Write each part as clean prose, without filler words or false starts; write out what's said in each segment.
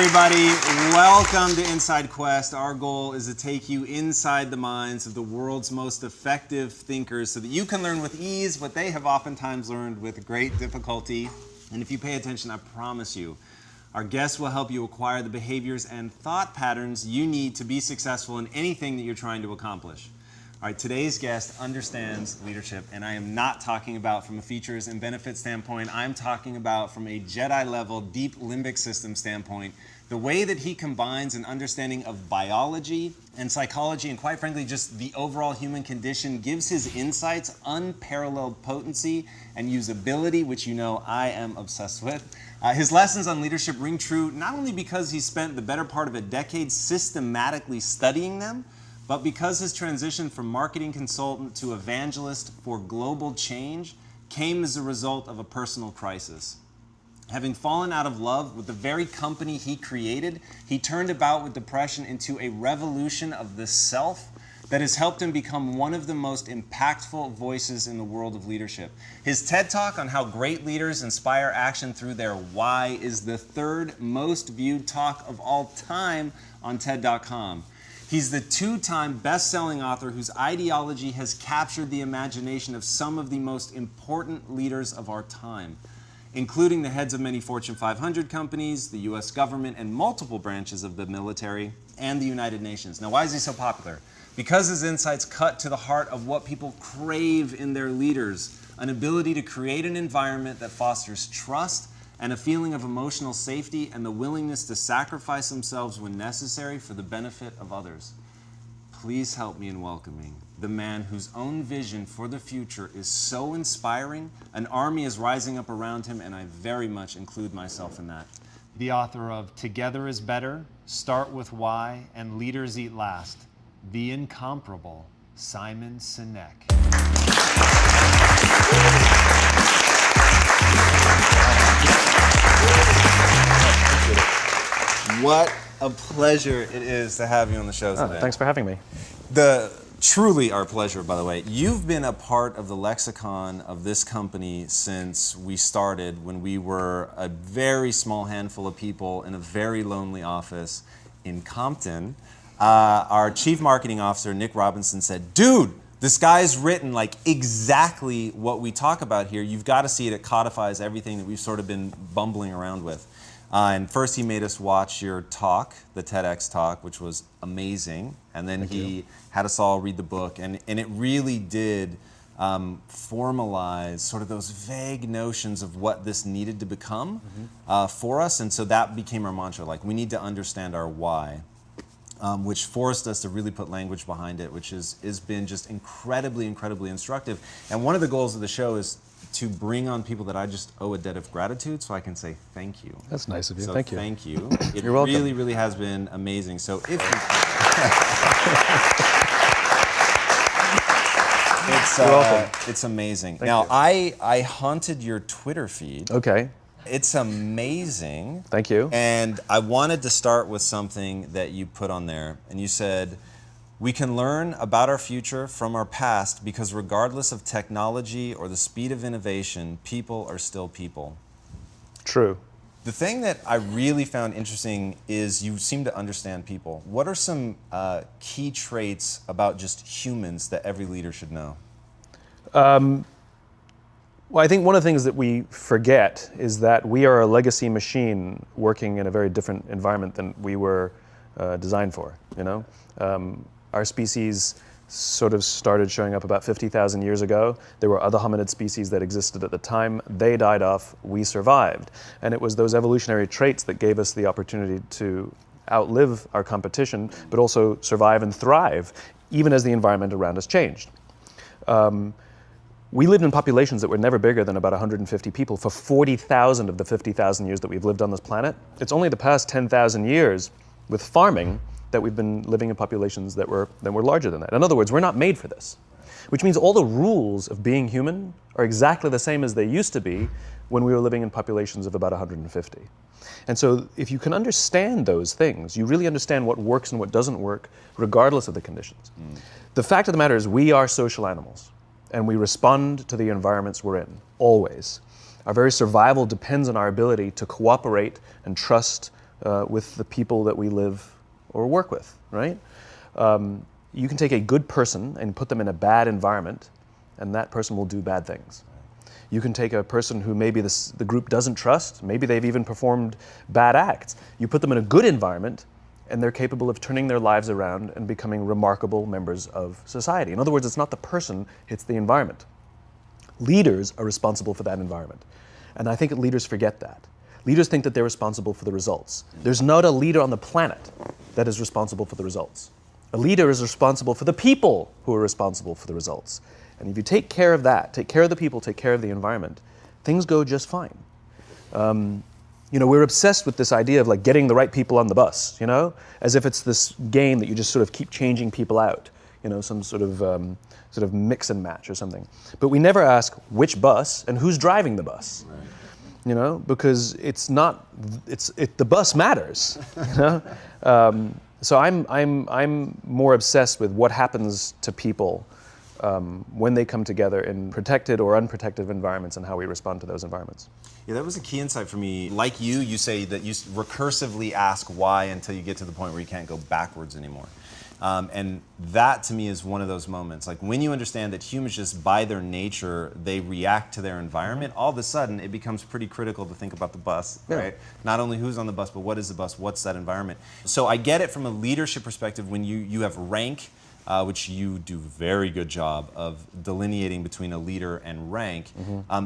everybody. Welcome to Inside Quest. Our goal is to take you inside the minds of the world's most effective thinkers so that you can learn with ease what they have oftentimes learned with great difficulty. And if you pay attention, I promise you, our guests will help you acquire the behaviors and thought patterns you need to be successful in anything that you're trying to accomplish. All right, today's guest understands leadership, and I am not talking about from a features and benefits standpoint. I'm talking about from a Jedi-level, deep limbic system standpoint, the way that he combines an understanding of biology and psychology, and quite frankly, just the overall human condition, gives his insights unparalleled potency and usability, which you know I am obsessed with. His lessons on leadership ring true not only because he spent the better part of a decade systematically studying them, but because his transition from marketing consultant to evangelist for global change came as a result of a personal crisis. Having fallen out of love with the very company he created, he turned about with depression into a revolution of the self that has helped him become one of the most impactful voices in the world of leadership. His TED Talk on how great leaders inspire action through their why is the third most viewed talk of all time on TED.com. He's the two-time best-selling author whose ideology has captured the imagination of some of the most important leaders of our time, including the heads of many Fortune 500 companies, the US government, and multiple branches of the military, and the United Nations. Now, why is he so popular? Because his insights cut to the heart of what people crave in their leaders, an ability to create an environment that fosters trust and a feeling of emotional safety and the willingness to sacrifice themselves when necessary for the benefit of others. Please help me in welcoming the man whose own vision for the future is so inspiring, an army is rising up around him, and I very much include myself in that. The author of Together is Better, Start with Why, and Leaders Eat Last, the incomparable Simon Sinek. What a pleasure it is to have you on the show today. Thanks for having me. Truly our pleasure, by the way. You've been a part of the lexicon of this company since we started, when we were a very small handful of people in a very lonely office in Compton. Our chief marketing officer, Nick Robinson, said, "Dude, this guy's written like exactly what we talk about here. You've got to see it. It codifies everything that we've sort of been bumbling around with." And first he made us watch your talk, the TEDx talk, which was amazing. And then he had us all read the book. And it really did formalize sort of those vague notions of what this needed to become for us. And so that became our mantra, like we need to understand our why, which forced us to really put language behind it, which has been just incredibly, incredibly instructive. And one of the goals of the show is to bring on people that I just owe a debt of gratitude, so I can say thank you. That's nice of you. So thank you. Thank you. It You're welcome. really, really has been amazing. So if it's amazing. Thank now, you. I haunted your Twitter feed. Okay. It's amazing. Thank you. And I wanted to start with something that you put on there, and you said, "We can learn about our future from our past because regardless of technology or the speed of innovation, people are still people." True. The thing that I really found interesting is you seem to understand people. What are some key traits about just humans that every leader should know? Well, I think one of the things that we forget is that we are a legacy machine working in a very different environment than we were designed for, you know? Our species sort of started showing up about 50,000 years ago. There were other hominid species that existed at the time. They died off, we survived. And it was those evolutionary traits that gave us the opportunity to outlive our competition, but also survive and thrive, even as the environment around us changed. We lived in populations that were never bigger than about 150 people for 40,000 of the 50,000 years that we've lived on this planet. It's only the past 10,000 years with farming that we've been living in populations that were larger than that. In other words, we're not made for this, which means all the rules of being human are exactly the same as they used to be when we were living in populations of about 150. And so if you can understand those things, you really understand what works and what doesn't work, regardless of the conditions. The fact of the matter is we are social animals, and we respond to the environments we're in, always. Our very survival depends on our ability to cooperate and trust with the people that we live or work with, right? You can take a good person and put them in a bad environment, and that person will do bad things. You can take a person who maybe the group doesn't trust, maybe they've even performed bad acts. You put them in a good environment, and they're capable of turning their lives around and becoming remarkable members of society. In other words, it's not the person, it's the environment. Leaders are responsible for that environment. And I think that leaders forget that. Leaders think that they're responsible for the results. There's not a leader on the planet that is responsible for the results. A leader is responsible for the people who are responsible for the results. And if you take care of that, take care of the people, take care of the environment, things go just fine. We're obsessed with this idea of like getting the right people on the bus, as if it's this game that you just sort of keep changing people out, some sort of mix and match or something. But we never ask which bus and who's driving the bus, because the bus matters, So I'm more obsessed with what happens to people when they come together in protected or unprotected environments and how we respond to those environments. Yeah, that was a key insight for me. Like you say that you recursively ask why until you get to the point where you can't go backwards anymore. And that to me is one of those moments. Like when you understand that humans just by their nature, they react to their environment, all of a sudden it becomes pretty critical to think about the bus, right? Not only who's on the bus, but what is the bus, what's that environment? So I get it from a leadership perspective when you have rank, which you do a very good job of delineating between a leader and rank.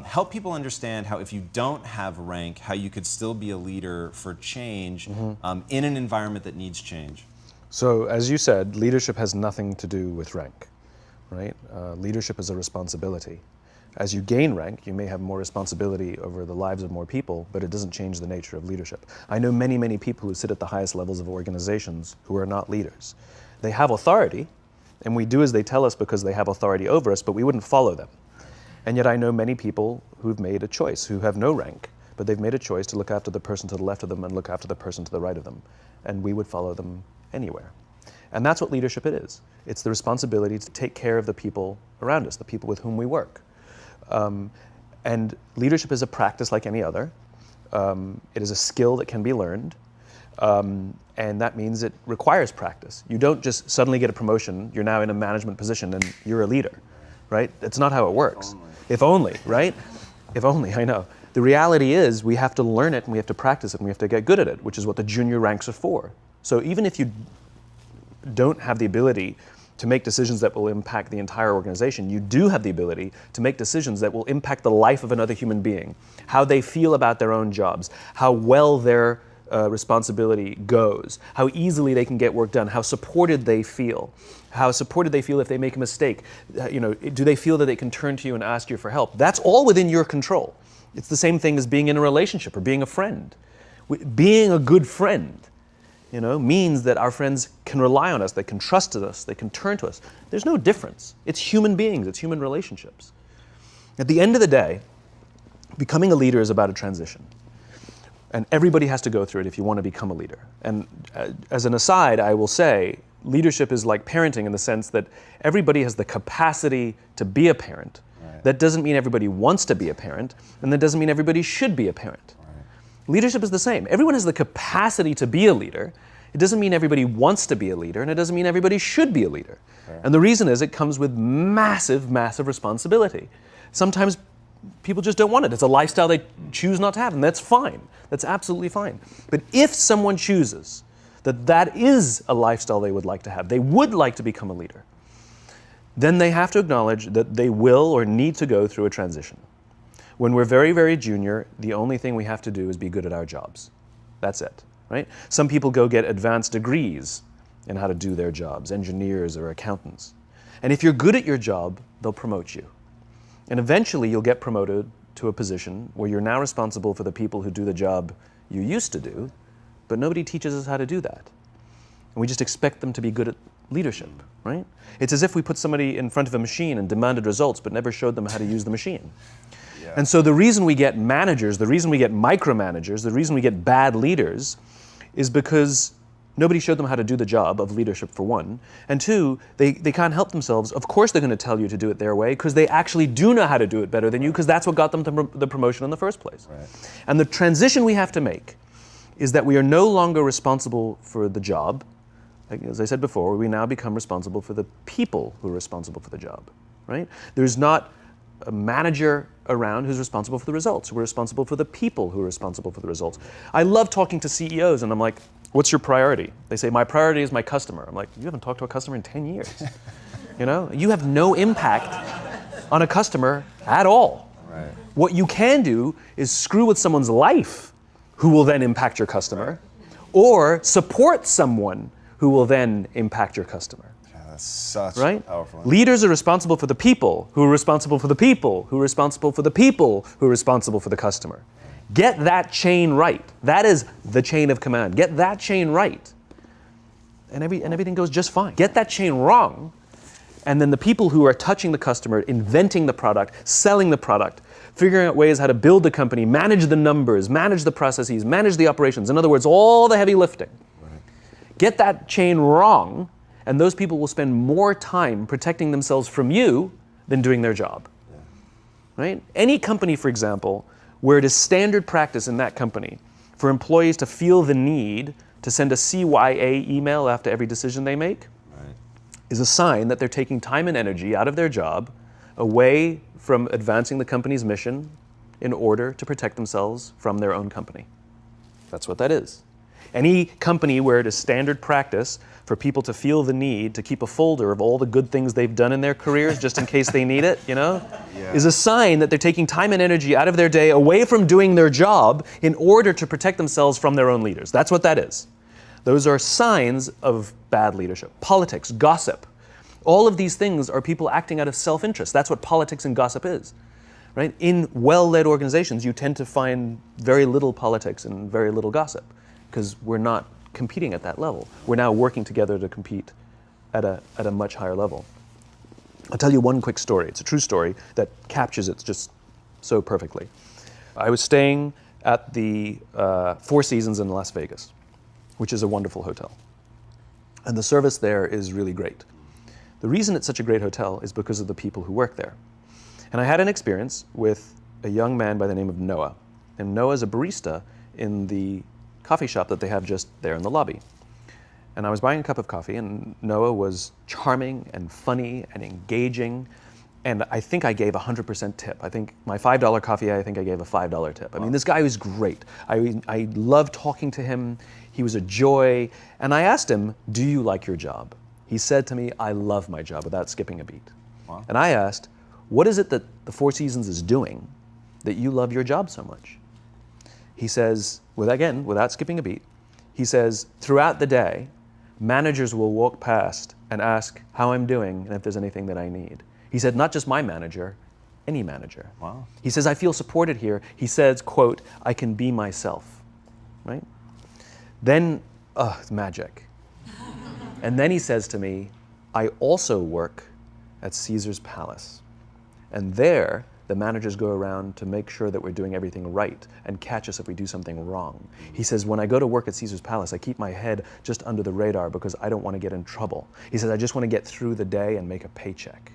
Help people understand how if you don't have rank, how you could still be a leader for change in an environment that needs change. So as you said, leadership has nothing to do with rank, right? Leadership is a responsibility. As you gain rank, you may have more responsibility over the lives of more people, but it doesn't change the nature of leadership. I know many, many people who sit at the highest levels of organizations who are not leaders. They have authority, and we do as they tell us because they have authority over us, but we wouldn't follow them. And yet I know many people who've made a choice, who have no rank, but they've made a choice to look after the person to the left of them and look after the person to the right of them. And we would follow them anywhere. And that's what leadership is. It's the responsibility to take care of the people around us, the people with whom we work. And leadership is a practice like any other. It is a skill that can be learned. And that means it requires practice. You don't just suddenly get a promotion, you're now in a management position and you're a leader, right? That's not how it works. If only, right? If only, I know. The reality is we have to learn it and we have to practice it and we have to get good at it, which is what the junior ranks are for. So even if you don't have the ability to make decisions that will impact the entire organization, you do have the ability to make decisions that will impact the life of another human being, how they feel about their own jobs, how well their responsibility goes, how easily they can get work done, how supported they feel if they make a mistake. Do they feel that they can turn to you and ask you for help? That's all within your control. It's the same thing as being in a relationship or being a friend. Being a good friend, means that our friends can rely on us, they can trust us, they can turn to us. There's no difference. It's human beings, it's human relationships. At the end of the day, becoming a leader is about a transition. And everybody has to go through it if you want to become a leader. And as an aside, I will say, leadership is like parenting in the sense that everybody has the capacity to be a parent. Right. That doesn't mean everybody wants to be a parent, and that doesn't mean everybody should be a parent. Leadership is the same. Everyone has the capacity to be a leader. It doesn't mean everybody wants to be a leader, and it doesn't mean everybody should be a leader. Sure. And the reason is it comes with massive, massive responsibility. Sometimes people just don't want it. It's a lifestyle they choose not to have, and that's fine. That's absolutely fine. But if someone chooses that is a lifestyle they would like to have, they would like to become a leader, then they have to acknowledge that they will or need to go through a transition. When we're very, very junior, the only thing we have to do is be good at our jobs. That's it, right? Some people go get advanced degrees in how to do their jobs, engineers or accountants. And if you're good at your job, they'll promote you. And eventually you'll get promoted to a position where you're now responsible for the people who do the job you used to do, but nobody teaches us how to do that. And we just expect them to be good at leadership, right? It's as if we put somebody in front of a machine and demanded results, but never showed them how to use the machine. Yeah. And so the reason we get managers, the reason we get micromanagers, the reason we get bad leaders is because nobody showed them how to do the job of leadership, for one. And two, they can't help themselves. Of course they're going to tell you to do it their way because they actually do know how to do it better than you, because that's what got them the promotion in the first place. Right. And the transition we have to make is that we are no longer responsible for the job. Like, as I said before, we now become responsible for the people who are responsible for the job, right? There's not a manager around who's responsible for the results. We're responsible for the people who are responsible for the results. I love talking to CEOs, and I'm like, what's your priority? They say, my priority is my customer. I'm like, you haven't talked to a customer in 10 years. You know, you have no impact on a customer at all. Right. What you can do is screw with someone's life who will then impact your customer, or support someone who will then impact your customer. Yeah, that's such Right? powerful. Leaders are responsible for the people, who are responsible for the people, who are responsible for the people, who are responsible for the customer. Get that chain right. That is the chain of command. Get that chain right, and everything goes just fine. Get that chain wrong, and then the people who are touching the customer, inventing the product, selling the product, figuring out ways how to build the company, manage the numbers, manage the processes, manage the operations. In other words, all the heavy lifting. Right. Get that chain wrong, and those people will spend more time protecting themselves from you than doing their job. Yeah. Right? Any company, for example, where it is standard practice in that company for employees to feel the need to send a CYA email after every decision they make, Right. is a sign that they're taking time and energy out of their job, away from advancing the company's mission in order to protect themselves from their own company. That's what that is. Any company where it is standard practice for people to feel the need to keep a folder of all the good things they've done in their careers just in case they need it, you know, Yeah. is a sign that they're taking time and energy out of their day away from doing their job in order to protect themselves from their own leaders. That's what that is. Those are signs of bad leadership. Politics, gossip. All of these things are people acting out of self-interest. That's what politics and gossip is, right? In well-led organizations, you tend to find very little politics and very little gossip because we're not competing at that level. We're now working together to compete at a much higher level. I'll tell you one quick story. It's a true story that captures it just so perfectly. I was staying at the Four Seasons in Las Vegas, which is a wonderful hotel. And the service there is really great. The reason it's such a great hotel is because of the people who work there. And I had an experience with a young man by the name of Noah. And Noah's a barista in the coffee shop that they have just there in the lobby. And I was buying a cup of coffee, and Noah was charming and funny and engaging. And I think I gave 100% tip. I think my $5 coffee, I think I gave a $5 tip. I mean, this guy was great. I loved talking to him. He was a joy. And I asked him, do you like your job? He said to me, I love my job, without skipping a beat. Wow. And I asked, what is it that the Four Seasons is doing that you love your job so much? He says, without skipping a beat, he says, throughout the day, managers will walk past and ask how I'm doing and if there's anything that I need. He said, not just my manager, any manager. Wow. He says, I feel supported here. He says, quote, I can be myself, right? Then, it's magic. And then he says to me, I also work at Caesar's Palace. And there, the managers go around to make sure that we're doing everything right and catch us if we do something wrong. He says, when I go to work at Caesar's Palace, I keep my head just under the radar because I don't want to get in trouble. He says, I just want to get through the day and make a paycheck.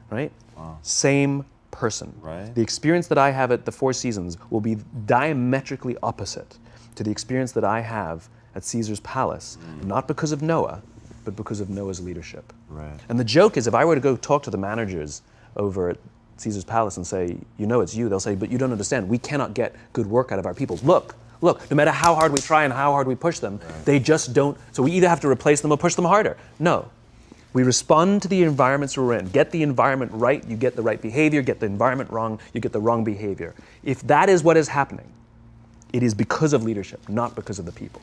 Right? Wow. Same person. Right. The experience that I have at the Four Seasons will be diametrically opposite to the experience that I have at Caesar's Palace, not because of Noah, but because of Noah's leadership. Right. And the joke is, if I were to go talk to the managers over at Caesar's Palace and say, you know it's you, they'll say, but you don't understand, we cannot get good work out of our people. Look, no matter how hard we try and how hard we push them, they just don't, so we either have to replace them or push them harder. No. We respond to the environments we're in. Get the environment right, you get the right behavior. Get the environment wrong, you get the wrong behavior. If that is what is happening, it is because of leadership, not because of the people.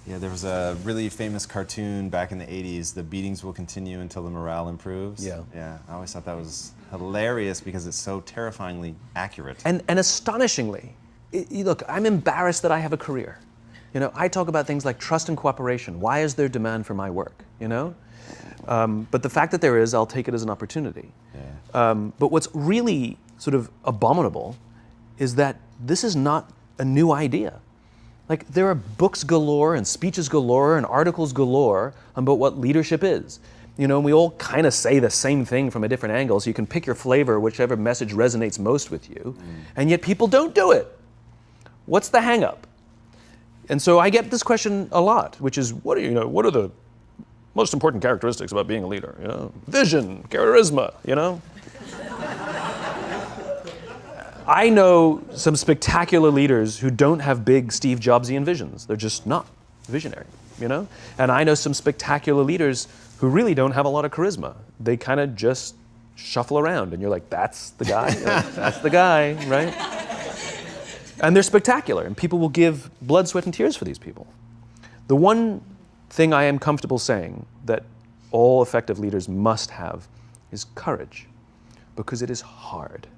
Yeah, there was a really famous cartoon back in the 80s, The Beatings Will Continue Until the Morale Improves. Yeah. Yeah, I always thought that was hilarious because it's so terrifyingly accurate. And astonishingly, look, I'm embarrassed that I have a career. You know, I talk about things like trust and cooperation. Why is there demand for my work, you know? But the fact that there is, I'll take it as an opportunity. Yeah. But what's really sort of abominable is that this is not a new idea. Like, there are books galore and speeches galore and articles galore about what leadership is. You know, and we all kind of say the same thing from a different angle, so you can pick your flavor, whichever message resonates most with you, and yet people don't do it. What's the hang up? And so I get this question a lot, which is, what are the most important characteristics about being a leader? Vision, charisma, I know some spectacular leaders who don't have big Steve Jobsian visions. They're just not visionary, And I know some spectacular leaders who really don't have a lot of charisma. They kind of just shuffle around, and you're like, that's the guy, that's the guy, right? And they're spectacular, and people will give blood, sweat, and tears for these people. The one thing I am comfortable saying that all effective leaders must have is courage, because it is hard.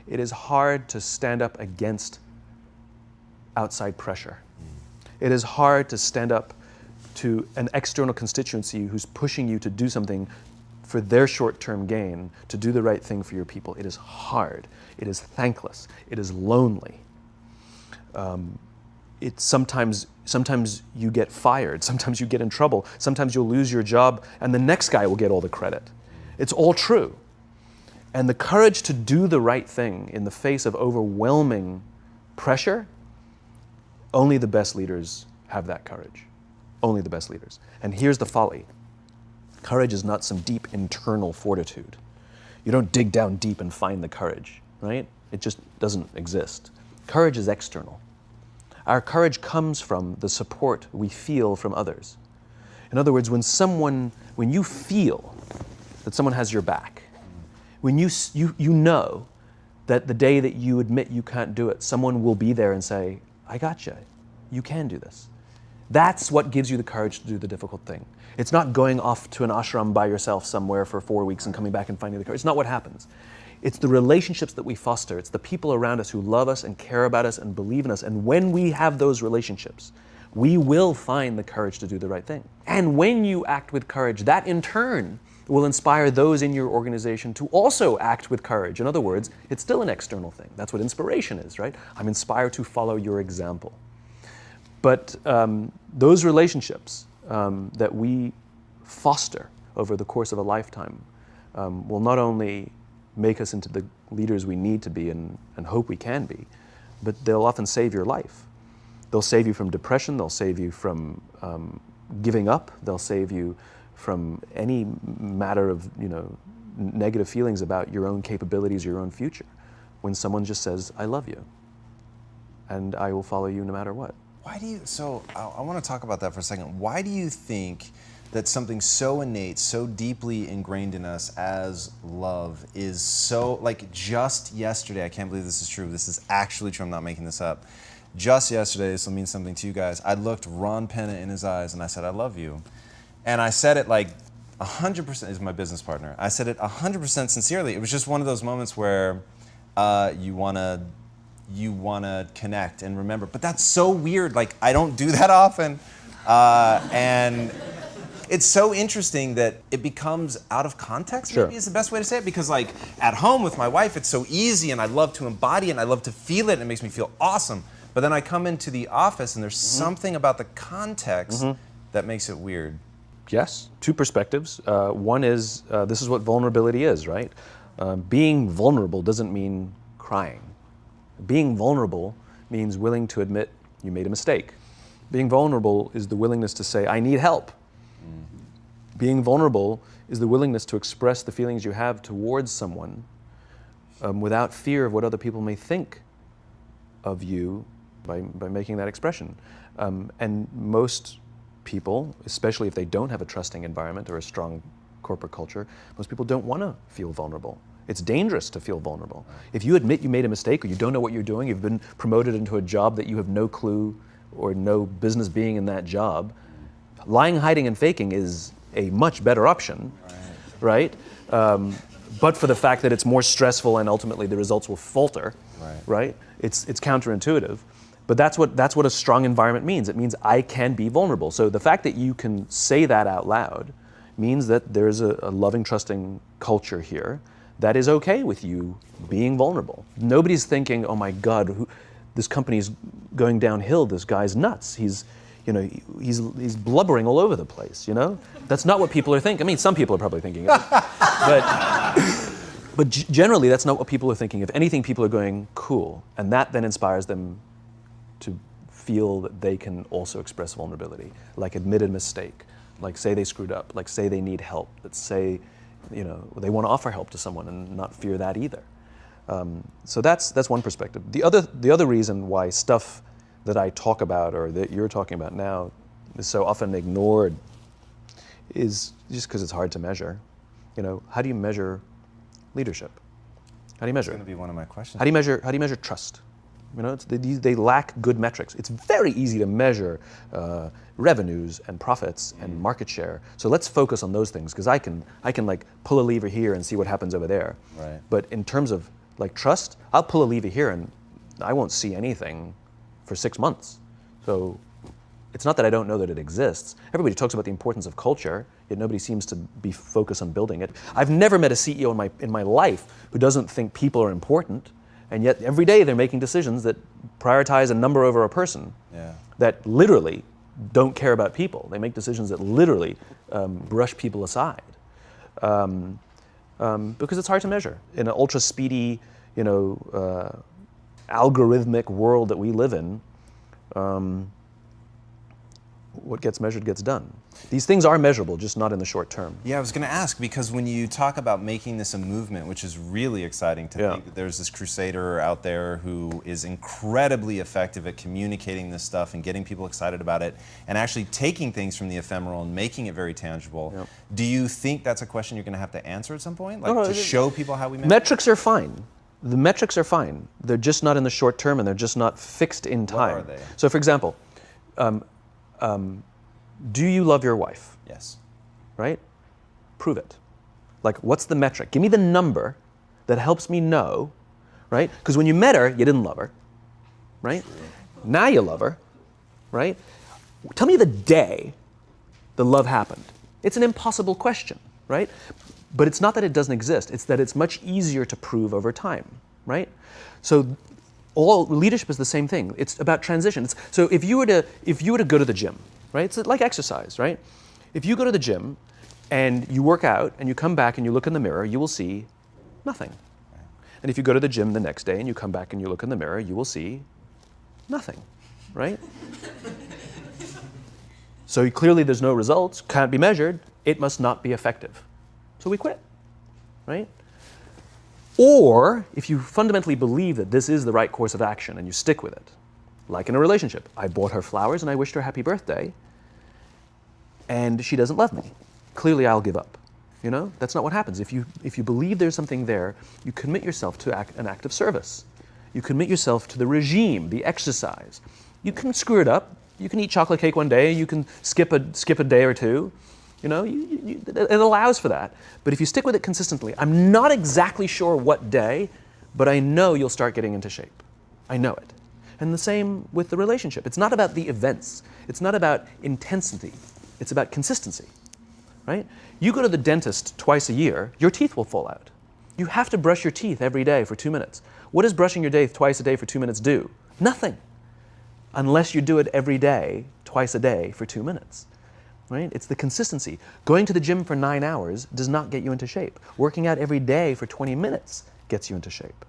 It is hard to stand up against outside pressure. It is hard to stand up to an external constituency who's pushing you to do something for their short-term gain, to do the right thing for your people. It is hard. It is thankless. It is lonely. Sometimes you get fired. Sometimes you get in trouble. Sometimes you'll lose your job, and the next guy will get all the credit. It's all true. And the courage to do the right thing in the face of overwhelming pressure, only the best leaders have that courage. Only the best leaders. And here's the folly. Courage is not some deep internal fortitude. You don't dig down deep and find the courage, right? It just doesn't exist. Courage is external. Our courage comes from the support we feel from others. In other words, when you feel that someone has your back, when you know that the day that you admit you can't do it, someone will be there and say, I got you. You can do this. That's what gives you the courage to do the difficult thing. It's not going off to an ashram by yourself somewhere for 4 weeks and coming back and finding the courage. It's not what happens. It's the relationships that we foster. It's the people around us who love us and care about us and believe in us. And when we have those relationships, we will find the courage to do the right thing. And when you act with courage, that in turn will inspire those in your organization to also act with courage. In other words, it's still an external thing. That's what inspiration is, right? I'm inspired to follow your example. But those relationships that we foster over the course of a lifetime will not only make us into the leaders we need to be and hope we can be, but they'll often save your life. They'll save you from depression, they'll save you from giving up, they'll save you from any matter of negative feelings about your own capabilities, your own future. When someone just says, I love you, and I will follow you no matter what. I want to talk about that for a second. Why do you think that something so innate, so deeply ingrained in us as love is so, just yesterday, I can't believe this is true, this is actually true, I'm not making this up. Just yesterday, this will mean something to you guys, I looked Ron Penna in his eyes and I said, I love you. And I said it 100%, is my business partner. I said it 100% sincerely. It was just one of those moments where you wanna connect and remember. But that's so weird. I don't do that often. And it's so interesting that it becomes out of context, Sure. maybe is the best way to say it. Because at home with my wife, it's so easy and I love to embody it and I love to feel it and it makes me feel awesome. But then I come into the office and there's something about the context that makes it weird. Yes, two perspectives. One is, this is what vulnerability is, right? Being vulnerable doesn't mean crying. Being vulnerable means willing to admit you made a mistake. Being vulnerable is the willingness to say, I need help. Being vulnerable is the willingness to express the feelings you have towards someone without fear of what other people may think of you by making that expression. And most people, especially if they don't have a trusting environment or a strong corporate culture, most people don't want to feel vulnerable. It's dangerous to feel vulnerable. If you admit you made a mistake or you don't know what you're doing, you've been promoted into a job that you have no clue or no business being in that job, lying, hiding, and faking is a much better option, right? But for the fact that it's more stressful and ultimately the results will falter, right? It's counterintuitive. But that's what a strong environment means. It means I can be vulnerable. So the fact that you can say that out loud means that there's a loving, trusting culture here that is okay with you being vulnerable. Nobody's thinking, oh my God, this company's going downhill, this guy's nuts. He's blubbering all over the place, That's not what people are thinking. I mean, some people are probably thinking it. But generally, that's not what people are thinking. If anything, people are going, cool. And that then inspires them to feel that they can also express vulnerability, like admit a mistake, like say they screwed up, like say they need help, that say, they want to offer help to someone and not fear that either. So that's one perspective. The other reason why stuff that I talk about or that you're talking about now is so often ignored is just because it's hard to measure. How do you measure leadership? How do you measure That's going to be one of my questions. How do you measure trust? They lack good metrics. It's very easy to measure revenues and profits and market share. So let's focus on those things, because I can like pull a lever here and see what happens over there. Right. But in terms of like trust, I'll pull a lever here and I won't see anything for 6 months. So it's not that I don't know that it exists. Everybody talks about the importance of culture, yet nobody seems to be focused on building it. I've never met a CEO in my life who doesn't think people are important, and yet every day they're making decisions that prioritize a number over a person, that literally don't care about people. They make decisions that literally brush people aside. Because it's hard to measure. In an ultra speedy, algorithmic world that we live in, what gets measured gets done. These things are measurable, just not in the short term. Yeah, I was going to ask, because when you talk about making this a movement, which is really exciting to think that there's this crusader out there who is incredibly effective at communicating this stuff and getting people excited about it and actually taking things from the ephemeral and making it very tangible. Do you think that's a question you're going to have to answer at some point? Like to show people how we measure? Metrics are fine. The metrics are fine. They're just not in the short term, and they're just not fixed in time. What are they? So for example, do you love your wife? Yes. Right? Prove it. Like, what's the metric? Give me the number that helps me know, right? Because when you met her, you didn't love her, right? Now you love her, right? Tell me the day the love happened. It's an impossible question, right? But it's not that it doesn't exist. It's that it's much easier to prove over time, right? So all leadership is the same thing. It's about transition. So if you were to go to the gym, right? It's like exercise, right? If you go to the gym and you work out and you come back and you look in the mirror, you will see nothing. And if you go to the gym the next day and you come back and you look in the mirror, you will see nothing, right? So clearly there's no results, can't be measured, it must not be effective. So we quit, right? Or if you fundamentally believe that this is the right course of action and you stick with it, like in a relationship, I bought her flowers and I wished her happy birthday, and she doesn't love me. Clearly I'll give up. That's not what happens. If you believe there's something there, you commit yourself to an act of service. You commit yourself to the regime, the exercise. You can screw it up. You can eat chocolate cake one day. You can skip a day or two. It allows for that. But if you stick with it consistently, I'm not exactly sure what day, but I know you'll start getting into shape. I know it. And the same with the relationship. It's not about the events. It's not about intensity. It's about consistency, right? You go to the dentist twice a year, your teeth will fall out. You have to brush your teeth every day for 2 minutes. What does brushing your teeth twice a day for 2 minutes do? Nothing. Unless you do it every day, twice a day for 2 minutes. Right? It's the consistency. Going to the gym for 9 hours does not get you into shape. Working out every day for 20 minutes gets you into shape.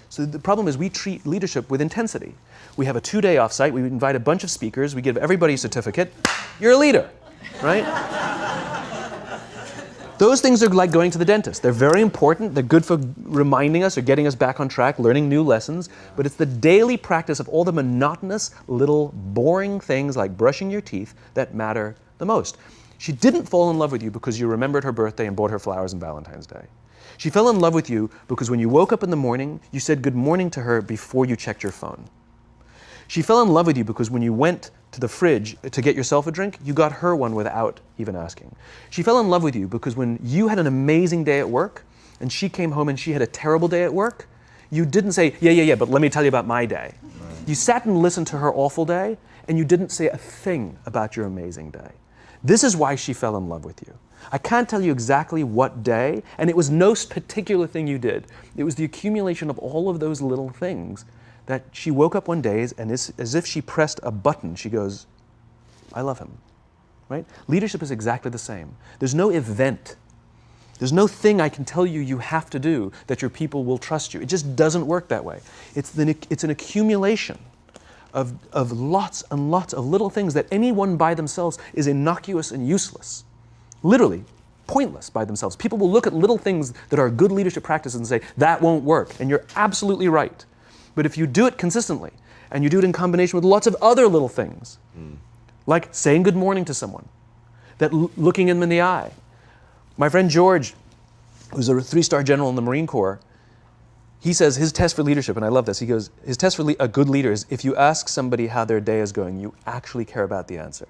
So the problem is we treat leadership with intensity. We have a 2-day offsite, we invite a bunch of speakers, we give everybody a certificate. You're a leader, right? Those things are like going to the dentist. They're very important. They're good for reminding us or getting us back on track, learning new lessons. But it's the daily practice of all the monotonous, little, boring things like brushing your teeth that matter the most. She didn't fall in love with you because you remembered her birthday and bought her flowers on Valentine's Day. She fell in love with you because when you woke up in the morning, you said good morning to her before you checked your phone. She fell in love with you because when you went to the fridge to get yourself a drink, you got her one without even asking. She fell in love with you because when you had an amazing day at work and she came home and she had a terrible day at work, you didn't say, yeah, but let me tell you about my day. Right. You sat and listened to her awful day and you didn't say a thing about your amazing day. This is why she fell in love with you. I can't tell you exactly what day, and it was no particular thing you did. It was the accumulation of all of those little things that she woke up one day and as if she pressed a button, she goes, I love him, right? Leadership is exactly the same. There's no event. There's no thing I can tell you you have to do that your people will trust you. It just doesn't work that way. It's an accumulation of lots and lots of little things that anyone by themselves is innocuous and useless. Literally, pointless by themselves. People will look at little things that are good leadership practices and say, that won't work. And you're absolutely right. But if you do it consistently, and you do it in combination with lots of other little things, like saying good morning to someone, that looking them in the eye. My friend George, who's a 3-star general in the Marine Corps, he says his test for leadership, and I love this, he goes, his test for a good leader is if you ask somebody how their day is going, you actually care about the answer.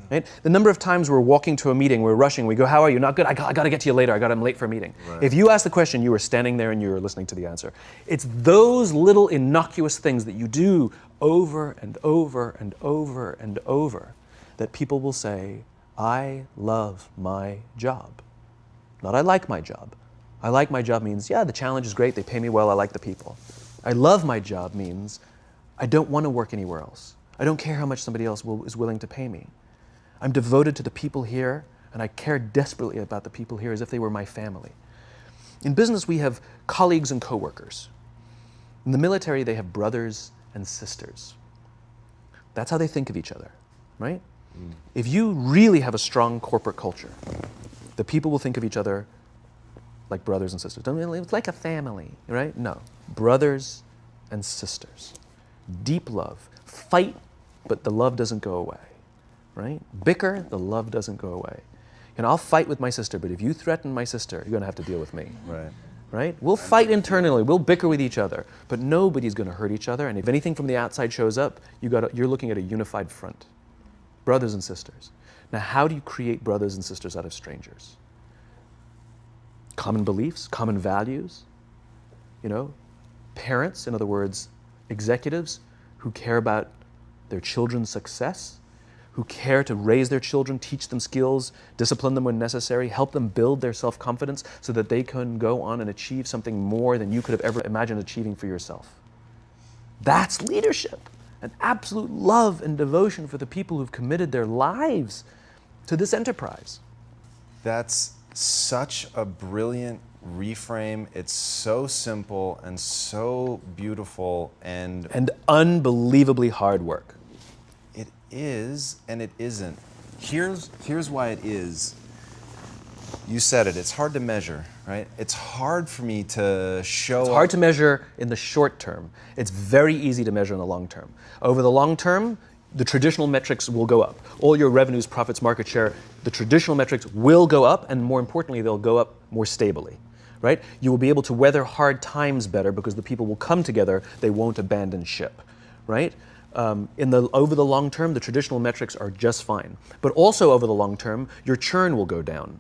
Right? The number of times we're walking to a meeting, we're rushing, we go, how are you? Not good, I got to get to you later, I'm late for a meeting. Right. If you ask the question, you were standing there and you were listening to the answer. It's those little innocuous things that you do over and over and over and over that people will say, I love my job. Not I like my job. I like my job means, yeah, the challenge is great, they pay me well, I like the people. I love my job means, I don't want to work anywhere else. I don't care how much somebody else is willing to pay me. I'm devoted to the people here, and I care desperately about the people here as if they were my family. In business, we have colleagues and coworkers. In the military, they have brothers and sisters. That's how they think of each other, right? If you really have a strong corporate culture, the people will think of each other like brothers and sisters. It's like a family, right? No, brothers and sisters. Deep love. Fight, but the love doesn't go away. Right? Bicker, the love doesn't go away. And I'll fight with my sister, but if you threaten my sister, you're going to have to deal with me. Right. Right? We'll fight internally, we'll bicker with each other, but nobody's going to hurt each other. And if anything from the outside shows up, you're looking at a unified front. Brothers and sisters. Now, how do you create brothers and sisters out of strangers? Common beliefs, common values. You know, parents, in other words, executives who care about their children's success, who care to raise their children, teach them skills, discipline them when necessary, help them build their self-confidence so that they can go on and achieve something more than you could have ever imagined achieving for yourself. That's leadership, an absolute love and devotion for the people who've committed their lives to this enterprise. That's such a brilliant reframe. It's so simple and so beautiful and unbelievably hard work. It is and it isn't. Here's why it is. You said it. It's hard to measure, right? It's hard for me to show. It's hard to measure in the short term. It's very easy to measure in the long term. Over the long term, the traditional metrics will go up. All your revenues, profits, market share, the traditional metrics will go up, and more importantly, they'll go up more stably, right? You will be able to weather hard times better because the people will come together, they won't abandon ship, right? Over the long term, the traditional metrics are just fine. But also over the long term, your churn will go down,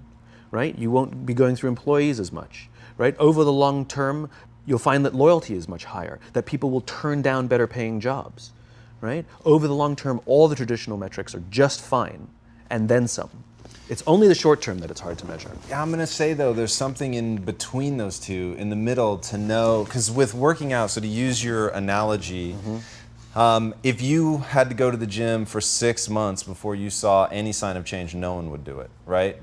right? You won't be going through employees as much, right? Over the long term, you'll find that loyalty is much higher, that people will turn down better paying jobs, right? Over the long term, all the traditional metrics are just fine, and then some. It's only the short term that it's hard to measure. I'm going to say, though, there's something in between those two, in the middle, to know, because with working out, so to use your analogy, if you had to go to the gym for 6 months before you saw any sign of change, no one would do it, right?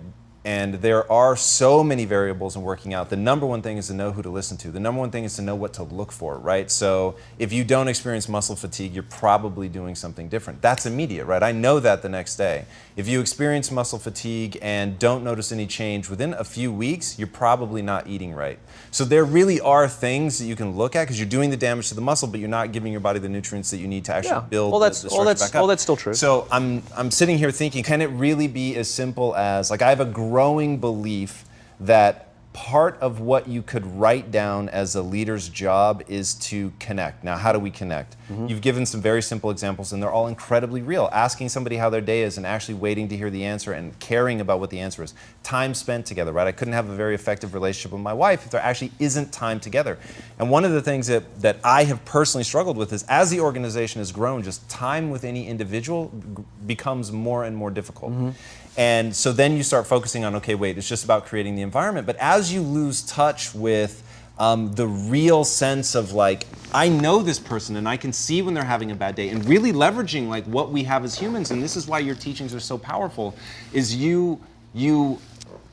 And there are so many variables in working out. The number one thing is to know who to listen to. The number one thing is to know what to look for, right? So if you don't experience muscle fatigue, you're probably doing something different. That's immediate, right? I know that the next day. If you experience muscle fatigue and don't notice any change within a few weeks, you're probably not eating right. So there really are things that you can look at because you're doing the damage to the muscle, but you're not giving your body the nutrients that you need to actually build the structure back up. All that's still true. So I'm sitting here thinking, can it really be as simple as, like, I have a growing belief that part of what you could write down as a leader's job is to connect. Now, how do we connect? You've given some very simple examples, and they're all incredibly real. Asking somebody how their day is and actually waiting to hear the answer and caring about what the answer is. Time spent together, right? I couldn't have a very effective relationship with my wife if there actually isn't time together. And one of the things that I have personally struggled with is, as the organization has grown, just time with any individual becomes more and more difficult. And so then you start focusing on, okay, wait, it's just about creating the environment. But as you lose touch with the real sense of, like, I know this person and I can see when they're having a bad day, and really leveraging, like, what we have as humans, and this is why your teachings are so powerful, is you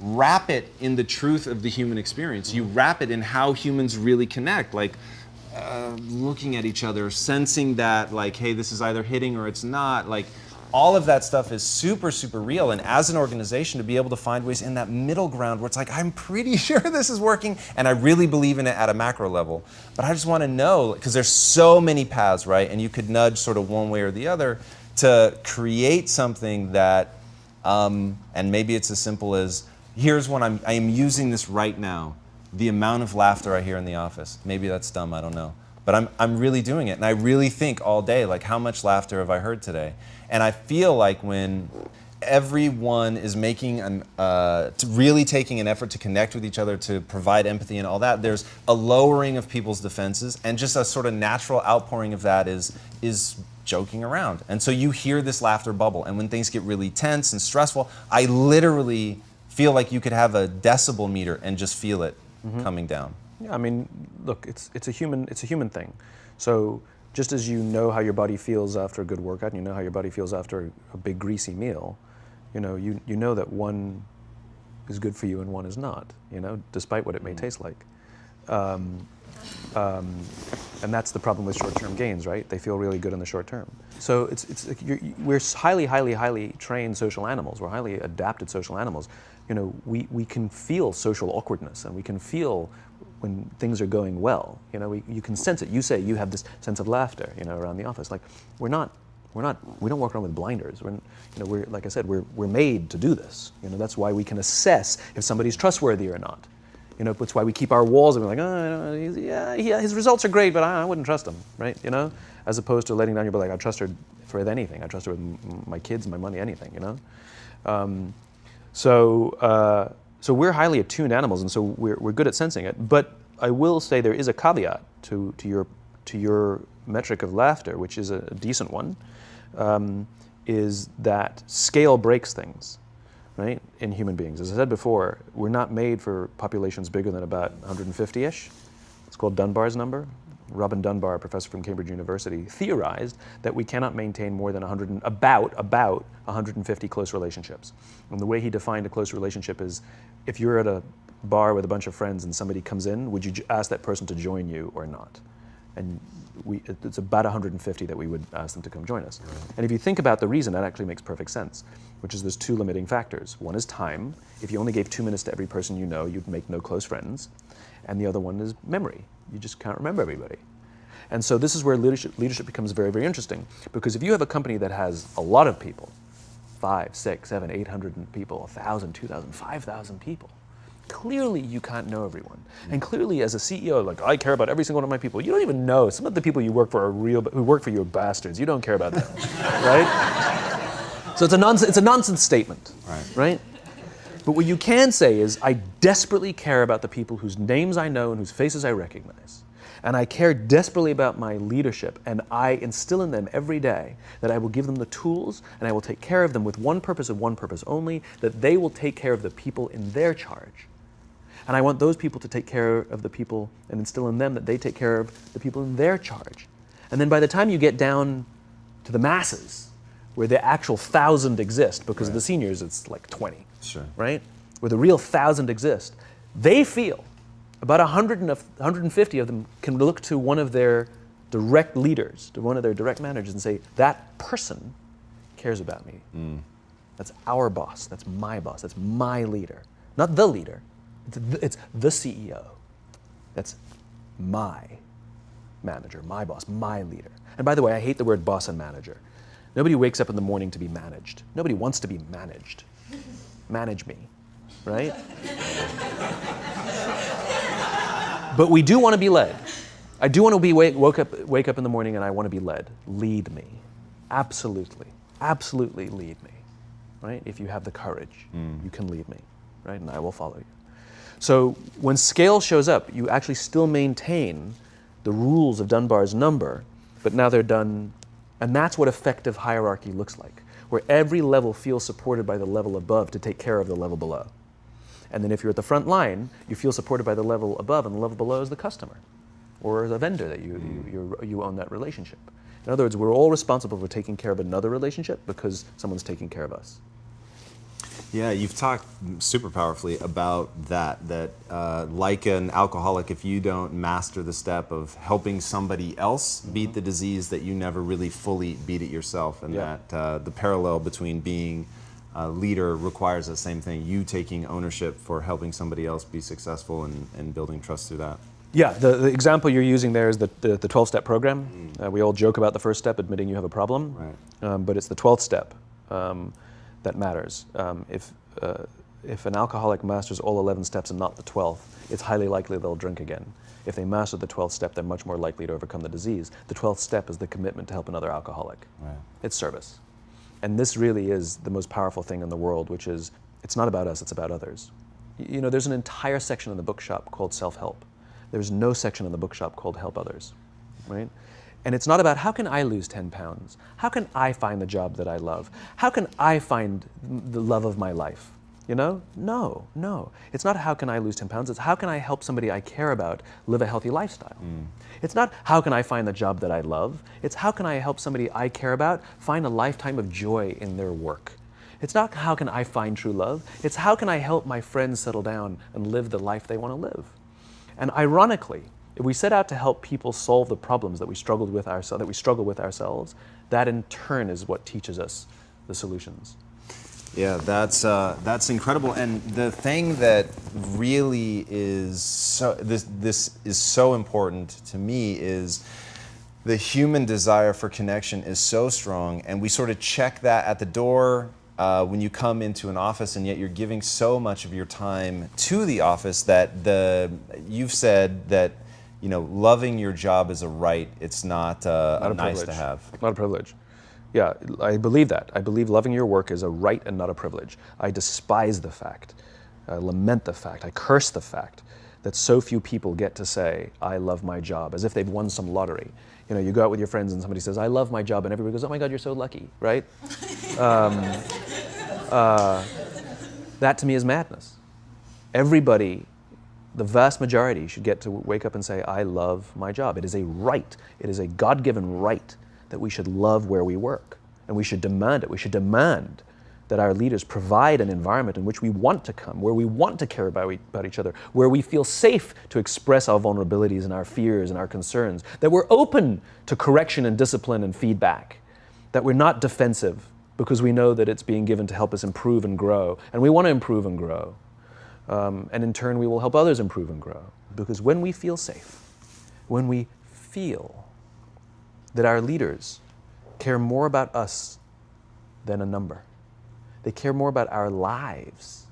wrap it in the truth of the human experience. You wrap it in how humans really connect. Like, looking at each other, sensing that, like, hey, this is either hitting or it's not. Like, all of that stuff is super, super real. And as an organization, to be able to find ways in that middle ground where it's like, I'm pretty sure this is working, and I really believe in it at a macro level. But I just want to know, because there's so many paths, right? And you could nudge sort of one way or the other to create something that, and maybe it's as simple as, here's what I am using this right now. The amount of laughter I hear in the office. Maybe that's dumb, I don't know. But I'm really doing it. And I really think all day, like, how much laughter have I heard today? And I feel like when everyone is making really taking an effort to connect with each other, to provide empathy and all that, there's a lowering of people's defenses, and just a sort of natural outpouring of that is joking around. And so you hear this laughter bubble. And when things get really tense and stressful, I literally feel like you could have a decibel meter and just feel it coming down. Yeah, I mean, look, it's a human thing. So just as you know how your body feels after a good workout, and you know how your body feels after a big greasy meal, you know that one is good for you and one is not, despite what it may taste like. And that's the problem with short-term gains, right? They feel really good in the short term. So we're highly, highly, highly trained social animals. We're highly adapted social animals. We can feel social awkwardness, and we can feel when things are going well. You can sense it. You say you have this sense of laughter, around the office. Like we don't walk around with blinders. We're like I said, we're made to do this. That's why we can assess if somebody's trustworthy or not. That's why we keep our walls and we're like, yeah, his results are great, but I wouldn't trust him, right? As opposed to letting down your, like, I trust her with anything. I trust her with my kids, my money, anything, So we're highly attuned animals, and so we're good at sensing it. But I will say there is a caveat to your metric of laughter, which is a decent one, is that scale breaks things, right? In human beings, as I said before, we're not made for populations bigger than about 150-ish. It's called Dunbar's number. Robin Dunbar, a professor from Cambridge University, theorized that we cannot maintain more than about 150 close relationships. And the way he defined a close relationship is, if you're at a bar with a bunch of friends and somebody comes in, would you ask that person to join you or not? And it's about 150 that we would ask them to come join us. Right. And if you think about the reason, that actually makes perfect sense, which is there's two limiting factors. One is time. If you only gave 2 minutes to every person you know, you'd make no close friends. And the other one is memory. You just can't remember everybody. And so this is where leadership becomes very, very interesting. Because if you have a company that has a lot of people, 5, 6, 7, 800 people, 1,000, 2,000, 5,000 people, clearly you can't know everyone. And clearly as a CEO, like, I care about every single one of my people. You don't even know. Some of the people you work for who work for you are bastards. You don't care about them, right? So it's a nonsense statement, right? But what you can say is, I desperately care about the people whose names I know and whose faces I recognize. And I care desperately about my leadership, and I instill in them every day that I will give them the tools and I will take care of them with one purpose and one purpose only, that they will take care of the people in their charge. And I want those people to take care of the people and instill in them that they take care of the people in their charge. And then by the time you get down to the masses, where the actual 1,000 exist, because of the seniors it's like 20, right? Where the real 1,000 exist, they feel about 150 of them can look to one of their direct leaders, to one of their direct managers, and say, that person cares about me. That's our boss, that's my leader. Not the leader, it's the CEO. That's my manager, my boss, my leader. And by the way, I hate the word boss and manager. Nobody wakes up in the morning to be managed. Nobody wants to be managed. Manage me, right? But we do want to be led. I do want to wake up in the morning and I want to be led. Lead me. Absolutely. Absolutely lead me. Right? If you have the courage, you can lead me. Right? And I will follow you. So when scale shows up, you actually still maintain the rules of Dunbar's number, but now they're done, and that's what effective hierarchy looks like, where every level feels supported by the level above to take care of the level below. And then if you're at the front line, you feel supported by the level above, and the level below is the customer or the vendor that you own that relationship. In other words, we're all responsible for taking care of another relationship because someone's taking care of us. Yeah, you've talked super powerfully about that like an alcoholic, if you don't master the step of helping somebody else beat the disease, that you never really fully beat it yourself, and Yeah. that the parallel between being a leader requires the same thing, you taking ownership for helping somebody else be successful and building trust through that. Yeah, the example you're using there is the 12-step program. We all joke about the first step, admitting you have a problem, Right. but it's the 12th step that matters. If an alcoholic masters all 11 steps and not the 12th, it's highly likely they'll drink again. If they master the 12th step, they're much more likely to overcome the disease. The 12th step is the commitment to help another alcoholic. Right. It's service. And this really is the most powerful thing in the world, which is, it's not about us, it's about others. You know, there's an entire section in the bookshop called self-help. There's no section in the bookshop called help others, right? And it's not about how can I lose 10 pounds? How can I find the job that I love? How can I find the love of my life? You know? No. It's not how can I lose 10 pounds, it's how can I help somebody I care about live a healthy lifestyle. It's not how can I find the job that I love, it's how can I help somebody I care about find a lifetime of joy in their work. It's not how can I find true love, it's how can I help my friends settle down and live the life they want to live. And ironically, if we set out to help people solve the problems that we struggle with ourselves, that in turn is what teaches us the solutions. Yeah, that's incredible. And the thing that really is so this is so important to me is the human desire for connection is so strong, and we sort of check that at the door when you come into an office, and yet you're giving so much of your time to the office that you've said that, you know, loving your job is a right. It's not a nice to have. Not a privilege. Yeah, I believe that. I believe loving your work is a right and not a privilege. I despise the fact, I lament the fact, I curse the fact that so few people get to say, I love my job, as if they've won some lottery. You know, you go out with your friends and somebody says, I love my job, and everybody goes, oh my God, you're so lucky, right? That to me is madness. Everybody, the vast majority, should get to wake up and say, I love my job. It is a right. It is a God-given right that we should love where we work, and we should demand it. We should demand that our leaders provide an environment in which we want to come, where we want to care about each other, where we feel safe to express our vulnerabilities and our fears and our concerns, that we're open to correction and discipline and feedback, that we're not defensive because we know that it's being given to help us improve and grow, and we want to improve and grow. And in turn, we will help others improve and grow. Because when we feel safe, when we feel that our leaders care more about us than a number, they care more about our lives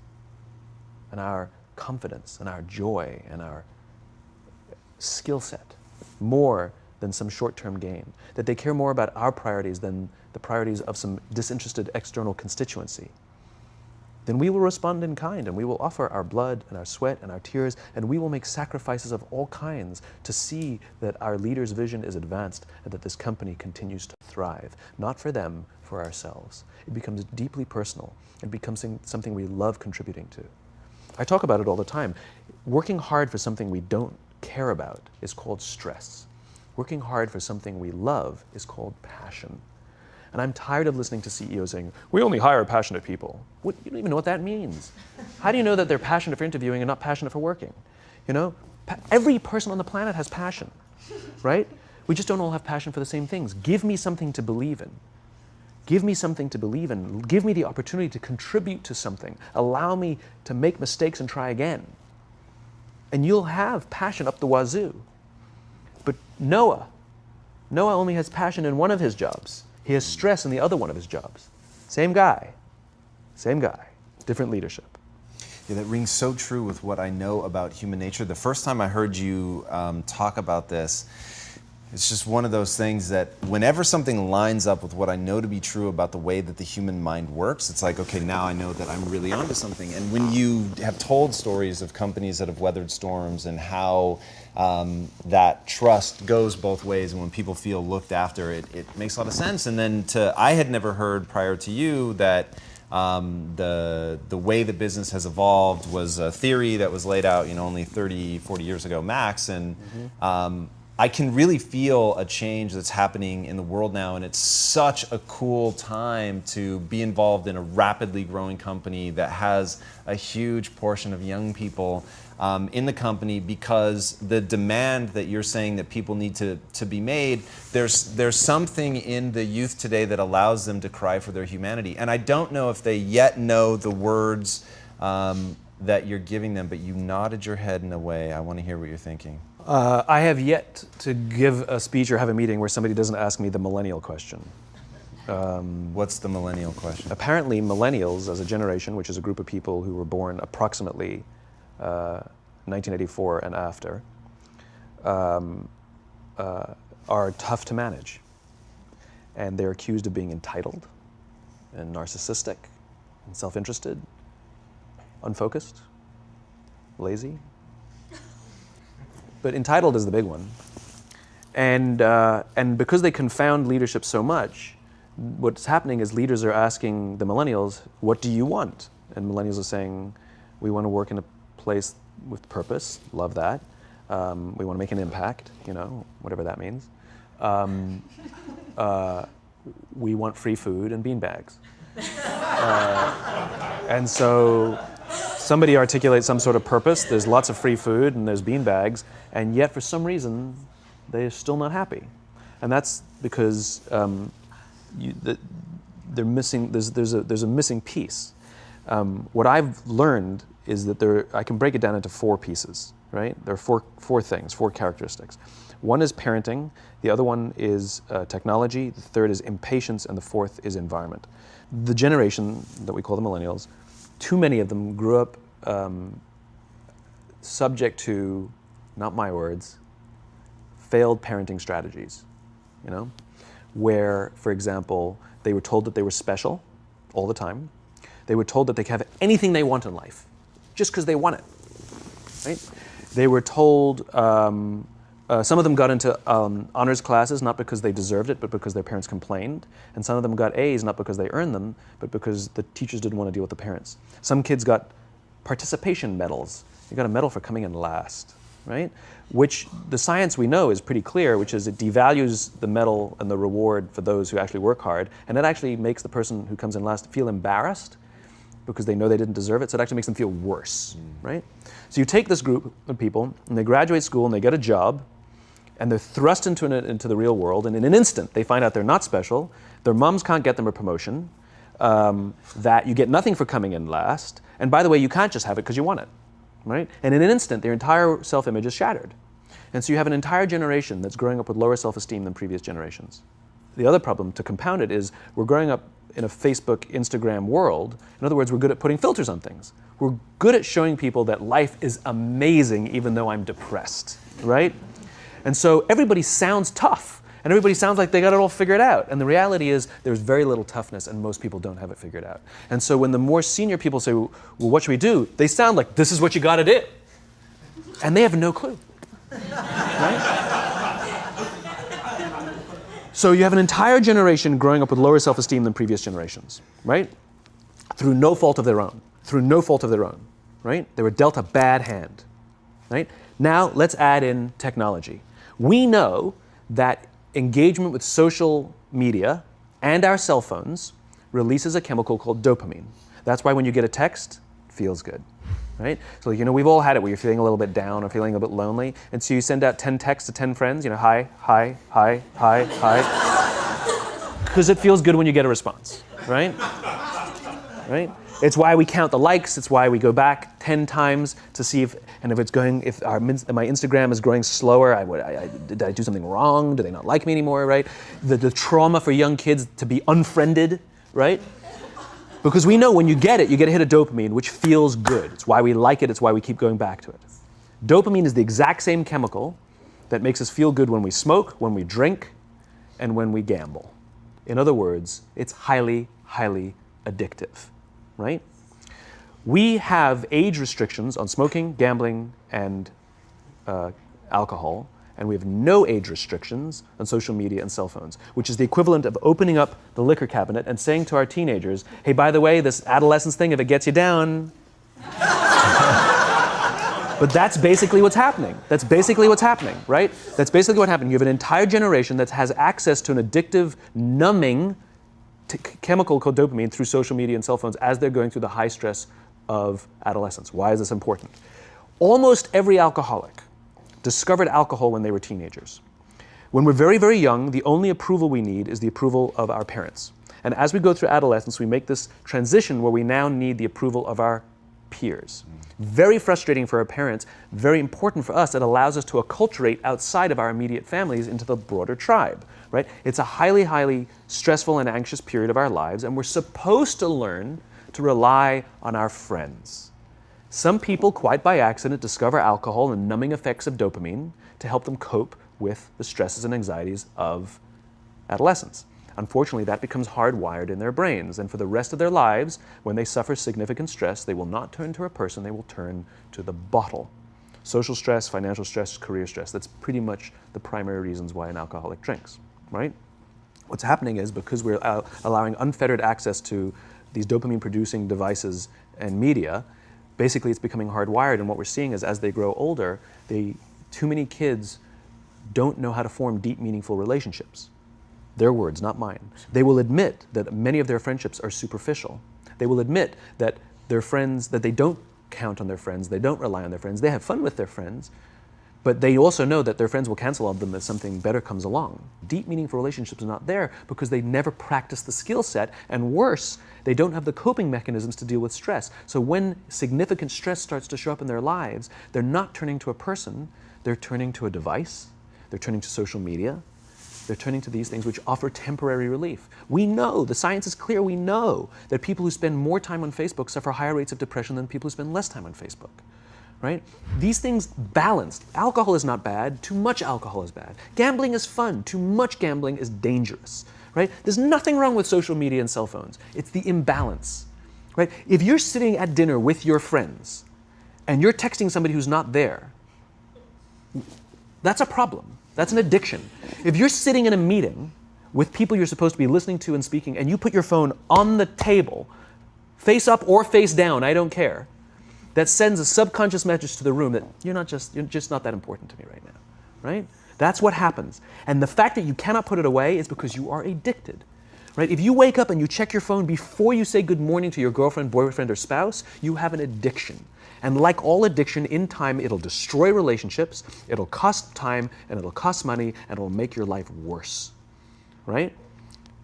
and our confidence and our joy and our skill set more than some short-term gain, that they care more about our priorities than the priorities of some disinterested external constituency, then we will respond in kind, and we will offer our blood and our sweat and our tears, and we will make sacrifices of all kinds to see that our leader's vision is advanced and that this company continues to thrive, not for them, for ourselves. It becomes deeply personal. It becomes something we love contributing to. I talk about it all the time. Working hard for something we don't care about is called stress. Working hard for something we love is called passion. And I'm tired of listening to CEOs saying, we only hire passionate people. You don't even know what that means. How do you know that they're passionate for interviewing and not passionate for working? You know, every person on the planet has passion, right? We just don't all have passion for the same things. Give me something to believe in. Give me something to believe in. Give me the opportunity to contribute to something. Allow me to make mistakes and try again. And you'll have passion up the wazoo. But Noah only has passion in one of his jobs. He has stress in the other one of his jobs. Same guy, different leadership. Yeah, that rings so true with what I know about human nature. The first time I heard you talk about this, it's just one of those things that whenever something lines up with what I know to be true about the way that the human mind works, it's like, okay, now I know that I'm really onto something. And when you have told stories of companies that have weathered storms and how that trust goes both ways, and when people feel looked after, it makes a lot of sense. And then I had never heard prior to you that the way the business has evolved was a theory that was laid out, only 30, 40 years ago max, and I can really feel a change that's happening in the world now, and it's such a cool time to be involved in a rapidly growing company that has a huge portion of young people in the company, because the demand that you're saying that people need to be made, there's something in the youth today that allows them to cry for their humanity. And I don't know if they yet know the words that you're giving them, but you nodded your head in a way. I want to hear what you're thinking. I have yet to give a speech or have a meeting where somebody doesn't ask me the millennial question. What's the millennial question? Apparently, millennials as a generation, which is a group of people who were born approximately 1984 and after, are tough to manage. And they're accused of being entitled and narcissistic and self-interested, unfocused, lazy. But entitled is the big one. And because they confound leadership so much, what's happening is leaders are asking the millennials, what do you want? And millennials are saying, we want to work in a place with purpose, love that. We want to make an impact, whatever that means. We want free food and beanbags. And so somebody articulates some sort of purpose, there's lots of free food and there's beanbags, and yet for some reason they're still not happy. And that's because they're missing, there's a missing piece. What I've learned is that I can break it down into 4 pieces, right? There are four things, 4 characteristics. One is parenting, the other one is technology, the third is impatience, and the fourth is environment. The generation that we call the millennials, too many of them grew up subject to, not my words, failed parenting strategies, where, for example, they were told that they were special all the time. They were told that they could have anything they want in life, just because they want it, right? They were told, some of them got into honors classes, not because they deserved it, but because their parents complained. And some of them got A's, not because they earned them, but because the teachers didn't want to deal with the parents. Some kids got participation medals. You got a medal for coming in last, right? Which the science we know is pretty clear, which is it devalues the medal and the reward for those who actually work hard. And it actually makes the person who comes in last feel embarrassed because they know they didn't deserve it. So it actually makes them feel worse, right? So you take this group of people and they graduate school and they get a job, and they're thrust into the real world, and in an instant they find out they're not special, their moms can't get them a promotion, that you get nothing for coming in last, and by the way, you can't just have it because you want it, right? And in an instant, their entire self-image is shattered. And so you have an entire generation that's growing up with lower self-esteem than previous generations. The other problem, to compound it, is we're growing up in a Facebook, Instagram world. In other words, we're good at putting filters on things. We're good at showing people that life is amazing even though I'm depressed, right? And so everybody sounds tough, and everybody sounds like they got it all figured out. And the reality is there's very little toughness, and most people don't have it figured out. And so when the more senior people say, well, what should we do? They sound like, this is what you got to do. And they have no clue, right? So you have an entire generation growing up with lower self-esteem than previous generations, right? Through no fault of their own, right? They were dealt a bad hand, right? Now let's add in technology. We know that engagement with social media and our cell phones releases a chemical called dopamine. That's why when you get a text, it feels good, right? So we've all had it where you're feeling a little bit down or feeling a bit lonely, and so you send out 10 texts to 10 friends, hi, hi, hi, hi, hi, because it feels good when you get a response, right? Right? It's why we count the likes. It's why we go back 10 times to see if my Instagram is growing slower. Did I do something wrong? Do they not like me anymore? Right? The trauma for young kids to be unfriended, right? Because we know when you get a hit of dopamine, which feels good. It's why we like it. It's why we keep going back to it. Dopamine is the exact same chemical that makes us feel good when we smoke, when we drink, and when we gamble. In other words, it's highly, highly addictive. Right? We have age restrictions on smoking, gambling, and alcohol, and we have no age restrictions on social media and cell phones, which is the equivalent of opening up the liquor cabinet and saying to our teenagers, hey, by the way, this adolescence thing, if it gets you down, But that's basically what's happening. That's basically what's happening, right? That's basically what happened. You have an entire generation that has access to an addictive, numbing chemical called dopamine through social media and cell phones as they're going through the high stress of adolescence. Why is this important? Almost every alcoholic discovered alcohol when they were teenagers. When we're very, very young, the only approval we need is the approval of our parents. And as we go through adolescence, we make this transition where we now need the approval of our peers. Very frustrating for our parents, very important for us. It allows us to acculturate outside of our immediate families into the broader tribe, right? It's a highly, highly stressful and anxious period of our lives, and we're supposed to learn to rely on our friends. Some people, quite by accident, discover alcohol and numbing effects of dopamine to help them cope with the stresses and anxieties of adolescence. Unfortunately, that becomes hardwired in their brains, and for the rest of their lives, when they suffer significant stress, they will not turn to a person, they will turn to the bottle. Social stress, financial stress, career stress, that's pretty much the primary reasons why an alcoholic drinks, right? What's happening is because we're allowing unfettered access to these dopamine-producing devices and media, basically it's becoming hardwired, and what we're seeing is as they grow older, too many kids don't know how to form deep, meaningful relationships. Their words, not mine. They will admit that many of their friendships are superficial. They will admit that their friends, that they don't count on their friends, they don't rely on their friends, they have fun with their friends, but they also know that their friends will cancel on them if something better comes along. Deep, meaningful relationships are not there because they never practice the skill set, and worse, they don't have the coping mechanisms to deal with stress. So when significant stress starts to show up in their lives, they're not turning to a person, they're turning to a device, they're turning to social media, they're turning to these things which offer temporary relief. We know, the science is clear, we know that people who spend more time on Facebook suffer higher rates of depression than people who spend less time on Facebook, right? These things balanced. Alcohol is not bad, too much alcohol is bad. Gambling is fun, too much gambling is dangerous, right? There's nothing wrong with social media and cell phones. It's the imbalance, right? If you're sitting at dinner with your friends and you're texting somebody who's not there, that's a problem. That's an addiction. If you're sitting in a meeting with people you're supposed to be listening to and speaking, and you put your phone on the table, face up or face down, I don't care, that sends a subconscious message to the room that you're just not that important to me right now, right? That's what happens. And the fact that you cannot put it away is because you are addicted, right? If you wake up and you check your phone before you say good morning to your girlfriend, boyfriend, or spouse, you have an addiction. And like all addiction, in time, it'll destroy relationships, it'll cost time, and it'll cost money, and it'll make your life worse, right?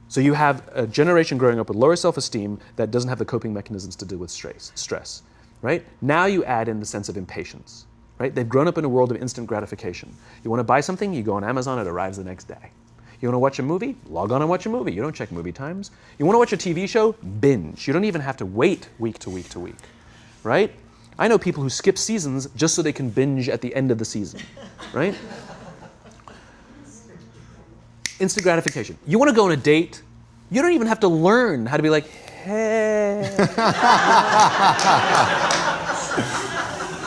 So you have a generation growing up with lower self-esteem that doesn't have the coping mechanisms to deal with stress, right? Now you add in the sense of impatience, right? They've grown up in a world of instant gratification. You want to buy something, you go on Amazon, it arrives the next day. You want to watch a movie? Log on and watch a movie. You don't check movie times. You want to watch a TV show? Binge. You don't even have to wait week to week to week, right? I know people who skip seasons just so they can binge at the end of the season, right? Instant gratification. You want to go on a date, you don't even have to learn how to be like, hey.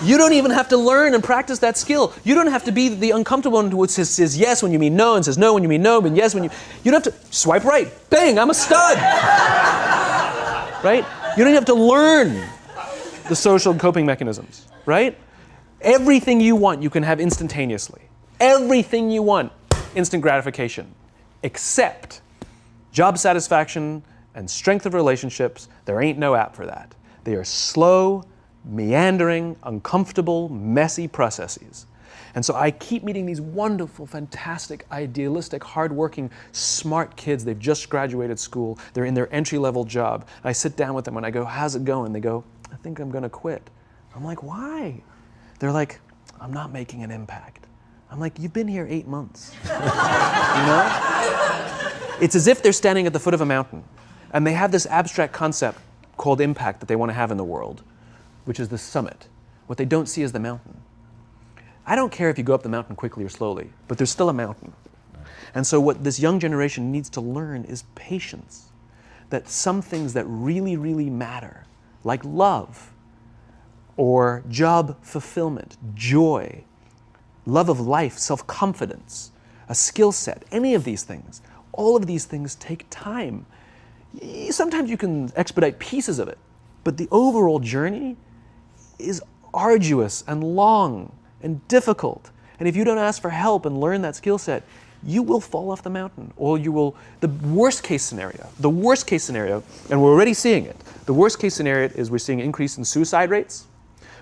You don't even have to learn and practice that skill. You don't have to be the uncomfortable one who says yes when you mean no and says no when you mean no, but yes when you don't have to swipe right. Bang, I'm a stud. Right? You don't have to learn the social coping mechanisms, right? Everything you want, you can have instantaneously. Everything you want, instant gratification, except job satisfaction and strength of relationships. There ain't no app for that. They are slow, meandering, uncomfortable, messy processes. And so I keep meeting these wonderful, fantastic, idealistic, hardworking, smart kids. They've just graduated school. They're in their entry-level job. I sit down with them and I go, how's it going? They go, I think I'm going to quit. I'm like, why? They're like, I'm not making an impact. I'm like, you've been here 8 months. You know? It's as if they're standing at the foot of a mountain and they have this abstract concept called impact that they want to have in the world, which is the summit. What they don't see is the mountain. I don't care if you go up the mountain quickly or slowly, but there's still a mountain. And so what this young generation needs to learn is patience. That some things that really, really matter, like love, or job fulfillment, joy, love of life, self-confidence, a skill set, any of these things, all of these things take time. Sometimes you can expedite pieces of it, but the overall journey is arduous and long and difficult. And if you don't ask for help and learn that skill set, you will fall off the mountain, or you will, the worst case scenario, and we're already seeing it, the worst case scenario is we're seeing an increase in suicide rates,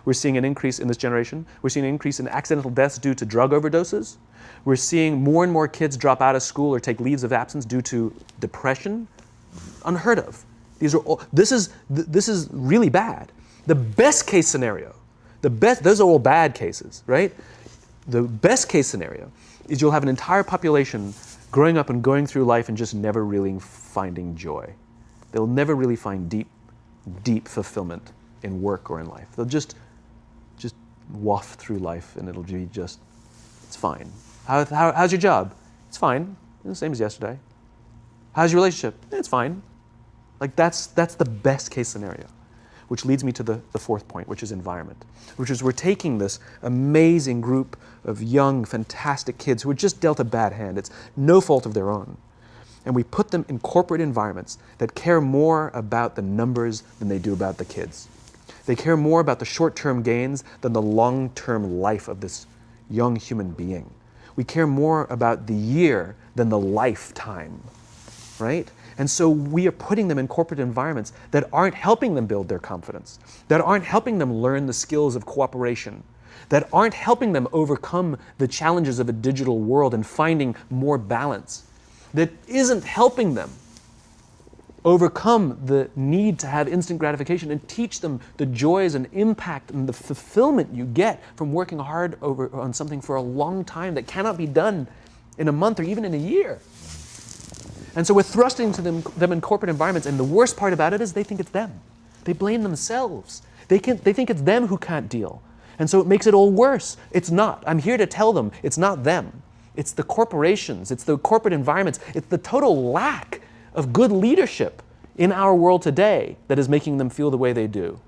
we're seeing an increase in this generation, we're seeing an increase in accidental deaths due to drug overdoses, we're seeing more and more kids drop out of school or take leaves of absence due to depression. Unheard of. This is really bad. The best case scenario, those are all bad cases, right? The best case scenario is you'll have an entire population growing up and going through life and just never really finding joy. They'll never really find deep fulfillment in work or in life. They'll just waft through life and it'll be just, it's fine. How's your job? It's fine. It's the same as yesterday. How's your relationship? It's fine. Like that's the best case scenario. Which leads me to the fourth point, which is environment, which is we're taking this amazing group of young, fantastic kids who were just dealt a bad hand. It's no fault of their own. And we put them in corporate environments that care more about the numbers than they do about the kids. They care more about the short-term gains than the long-term life of this young human being. We care more about the year than the lifetime, right? And so we are putting them in corporate environments that aren't helping them build their confidence, that aren't helping them learn the skills of cooperation, that aren't helping them overcome the challenges of a digital world and finding more balance, that isn't helping them overcome the need to have instant gratification and teach them the joys and impact and the fulfillment you get from working hard on something for a long time that cannot be done in a month or even in a year. And so we're thrusting to them in corporate environments, and the worst part about it is they think it's them. They blame themselves. They think it's them who can't deal. And so it makes it all worse. It's not. I'm here to tell them it's not them. It's the corporations, it's the corporate environments, it's the total lack of good leadership in our world today that is making them feel the way they do.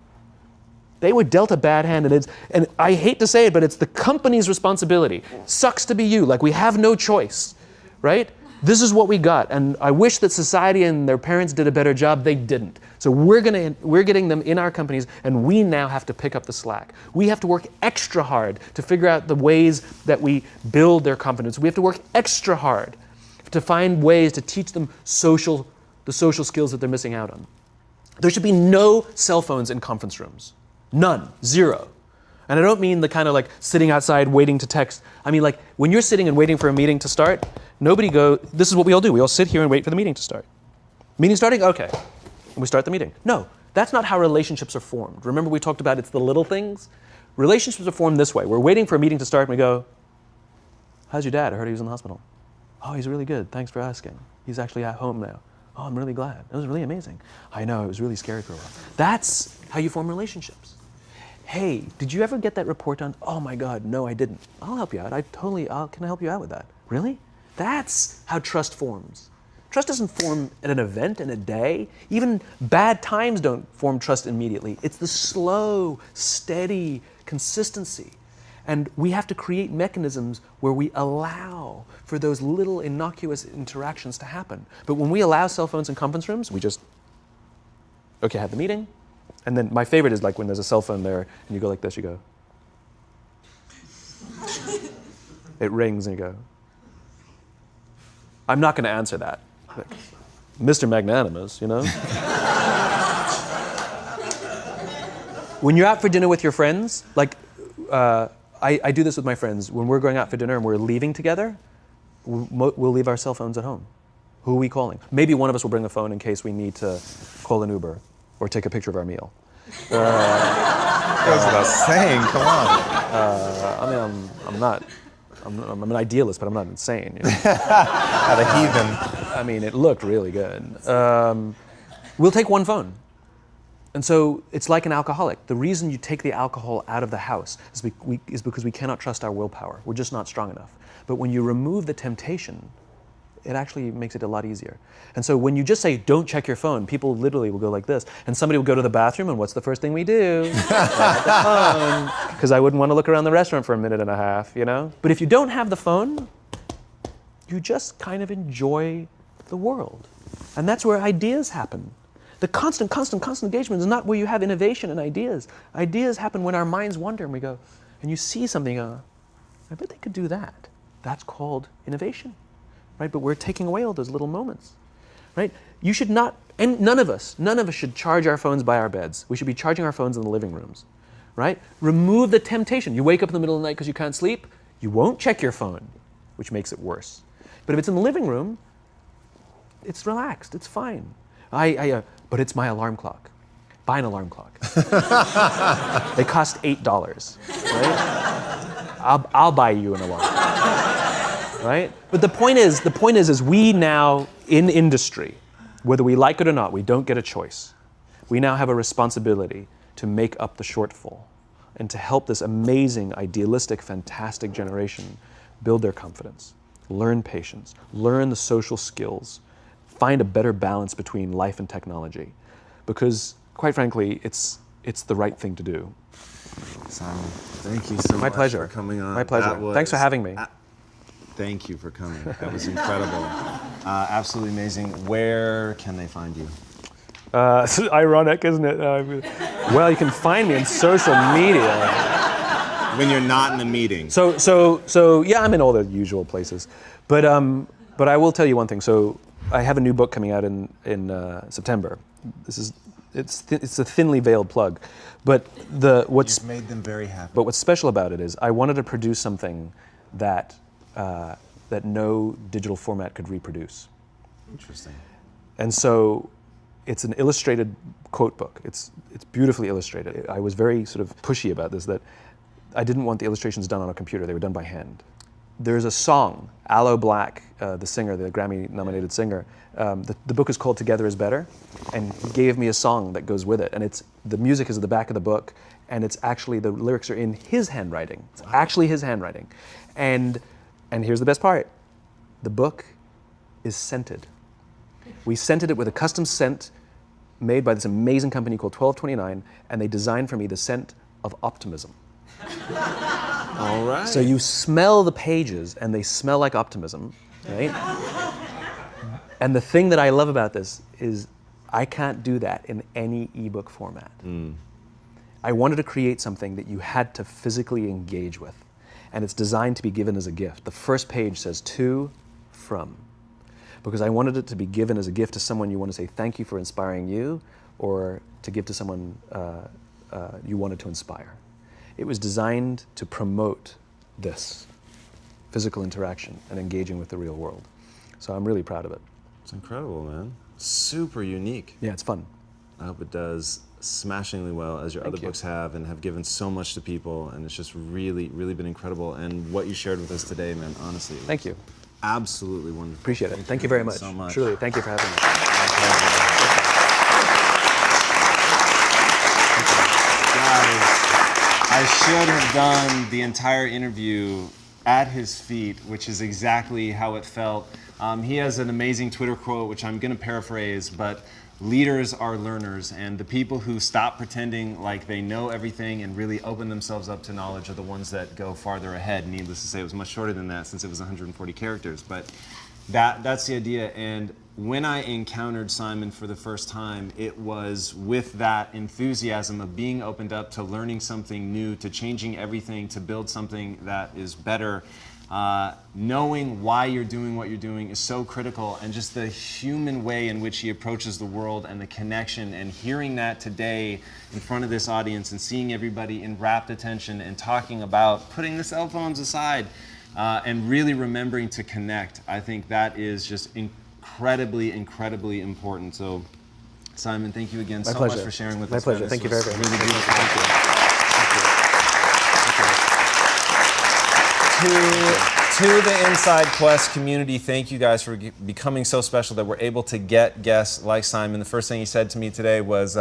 They were dealt a bad hand, and I hate to say it, but it's the company's responsibility. Sucks to be you, like we have no choice, right? This is what we got, and I wish that society and their parents did a better job. They didn't. So we're getting them in our companies, and we now have to pick up the slack. We have to work extra hard to figure out the ways that we build their confidence. We have to work extra hard to find ways to teach them the social skills that they're missing out on. There should be no cell phones in conference rooms. None. Zero. And I don't mean the kind of like sitting outside waiting to text. I mean like when you're sitting and waiting for a meeting to start, this is what we all do. We all sit here and wait for the meeting to start. Meeting starting? Okay. And we start the meeting. No, that's not how relationships are formed. Remember we talked about it's the little things? Relationships are formed this way. We're waiting for a meeting to start and we go, how's your dad? I heard he was in the hospital. Oh, he's really good. Thanks for asking. He's actually at home now. Oh, I'm really glad. It was really amazing. I know, it was really scary for a while. That's how you form relationships. Hey, did you ever get that report done? Oh my God, no, I didn't. I'll help you out. Can I help you out with that? Really? That's how trust forms. Trust doesn't form at an event in a day. Even bad times don't form trust immediately. It's the slow, steady consistency. And we have to create mechanisms where we allow for those little innocuous interactions to happen. But when we allow cell phones in conference rooms, we just, okay, have the meeting. And then my favorite is like when there's a cell phone there and you go like this, you go. It rings and you go. I'm not going to answer that. Like, Mr. Magnanimous, you know? When you're out for dinner with your friends, like I do this with my friends. When we're going out for dinner and we're leaving together, we'll leave our cell phones at home. Who are we calling? Maybe one of us will bring a phone in case we need to call an Uber or take a picture of our meal. That goes without saying, come on. I'm an idealist, but I'm not insane. You know? At a heathen. I mean, it looked really good. We'll take one phone. And so it's like an alcoholic. The reason you take the alcohol out of the house is because we cannot trust our willpower. We're just not strong enough. But when you remove the temptation, it actually makes it a lot easier. And so when you just say, don't check your phone, people literally will go like this. And somebody will go to the bathroom, and what's the first thing we do? Grab the phone. Because I wouldn't want to look around the restaurant for a minute and a half, you know? But if you don't have the phone, you just kind of enjoy the world. And that's where ideas happen. The constant engagement is not where you have innovation and ideas. Ideas happen when our minds wander and we go, and you see something, I bet they could do that. That's called innovation, right? But we're taking away all those little moments, right? You should not, and none of us should charge our phones by our beds. We should be charging our phones in the living rooms, right? Remove the temptation. You wake up in the middle of the night because you can't sleep, you won't check your phone, which makes it worse. But if it's in the living room, it's relaxed, it's fine. But it's my alarm clock. Buy an alarm clock. They cost $8, right? I'll buy you an alarm, right? But the point is we now in industry, whether we like it or not, we don't get a choice. We now have a responsibility to make up the shortfall and to help this amazing, idealistic, fantastic generation build their confidence, learn patience, learn the social skills, find a better balance between life and technology, because quite frankly, it's the right thing to do. Simon, thank you so much for coming on. My pleasure. Thanks for having me. Thank you for coming. That was incredible. Absolutely amazing. Where can they find you? It's ironic, isn't it? Well, you can find me on social media. When you're not in a meeting. So yeah, I'm in all the usual places, but I will tell you one thing. So I have a new book coming out in September. It's a thinly veiled plug, but You've made them very happy. But what's special about it is I wanted to produce something that no digital format could reproduce. Interesting. And so it's an illustrated quote book. It's beautifully illustrated. I was very sort of pushy about this, that I didn't want the illustrations done on a computer. They were done by hand. There's a song, Aloe Black, the singer, the Grammy-nominated singer. The book is called Together is Better, and he gave me a song that goes with it. And the music is at the back of the book, and it's actually, the lyrics are in his handwriting. It's actually his handwriting. And here's the best part. The book is scented. We scented it with a custom scent made by this amazing company called 1229, and they designed for me the scent of optimism. All right. So you smell the pages, and they smell like optimism, right? And the thing that I love about this is I can't do that in any ebook format. I wanted to create something that you had to physically engage with, and it's designed to be given as a gift. The first page says to, from, because I wanted it to be given as a gift to someone you want to say thank you for inspiring you, or to give to someone you wanted to inspire. It was designed to promote this physical interaction and engaging with the real world. So I'm really proud of it. It's incredible, man. Super unique. Yeah, it's fun. I hope it does smashingly well, as your other books have, and have given so much to people, and it's just really, really been incredible. And what you shared with us today, man, honestly. Thank you. Absolutely wonderful. Appreciate it. Thank you very much. So much. Truly, thank you for having me. Guys, I should have done the entire interview at his feet, which is exactly how it felt. He has an amazing Twitter quote, which I'm going to paraphrase, but leaders are learners, and the people who stop pretending like they know everything and really open themselves up to knowledge are the ones that go farther ahead. Needless to say, it was much shorter than that since it was 140 characters, but that's the idea. And when I encountered Simon for the first time, it was with that enthusiasm of being opened up to learning something new, to changing everything, to build something that is better. Knowing why you're doing what you're doing is so critical, and just the human way in which he approaches the world and the connection, and hearing that today in front of this audience and seeing everybody in rapt attention and talking about putting the cell phones aside and really remembering to connect. I think that is just incredibly, incredibly important. So Simon, thank you again so much for sharing with us. My pleasure. Thank you very much. Really beautiful. Thank you. To the Inside Quest community, thank you guys for becoming so special that we're able to get guests like Simon. The first thing he said to me today was,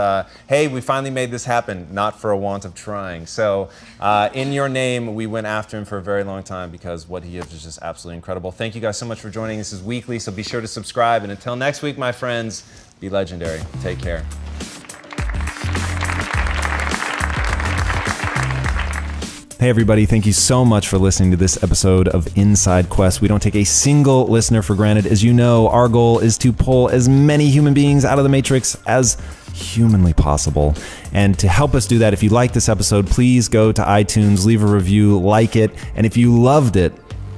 hey, we finally made this happen, not for a want of trying. So in your name, we went after him for a very long time because what he gives is just absolutely incredible. Thank you guys so much for joining. This is weekly, so be sure to subscribe. And until next week, my friends, be legendary. Take care. Hey everybody, thank you so much for listening to this episode of Inside Quest. We don't take a single listener for granted. As you know, our goal is to pull as many human beings out of the Matrix as humanly possible. And to help us do that, if you like this episode, please go to iTunes, leave a review, like it, and if you loved it,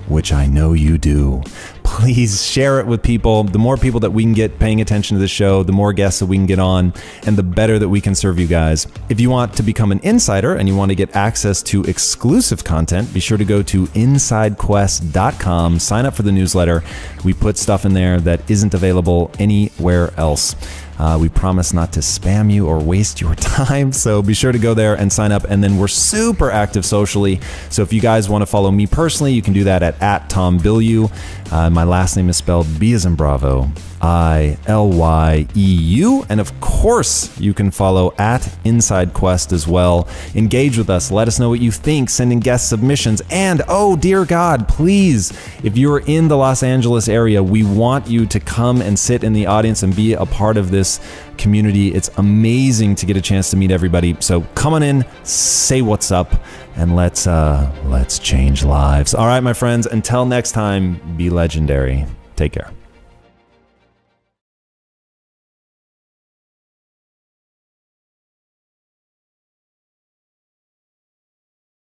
which I know you do, please share it with people. The more people that we can get paying attention to the show, the more guests that we can get on, and the better that we can serve you guys. If you want to become an insider and you want to get access to exclusive content, be sure to go to InsideQuest.com, sign up for the newsletter. We put stuff in there that isn't available anywhere else. We promise not to spam you or waste your time, so be sure to go there and sign up. And then we're super active socially, so if you guys want to follow me personally, you can do that at Tom Bilyeu. My last name is spelled B as in Bravo, I-L-Y-E-U. And of course, you can follow at Inside Quest as well. Engage with us. Let us know what you think. Send in guest submissions. And, oh, dear God, please, if you're in the Los Angeles area, we want you to come and sit in the audience and be a part of this community. It's amazing to get a chance to meet everybody. So come on in, say what's up, and let's change lives. All right, my friends, until next time, be legendary. Take care.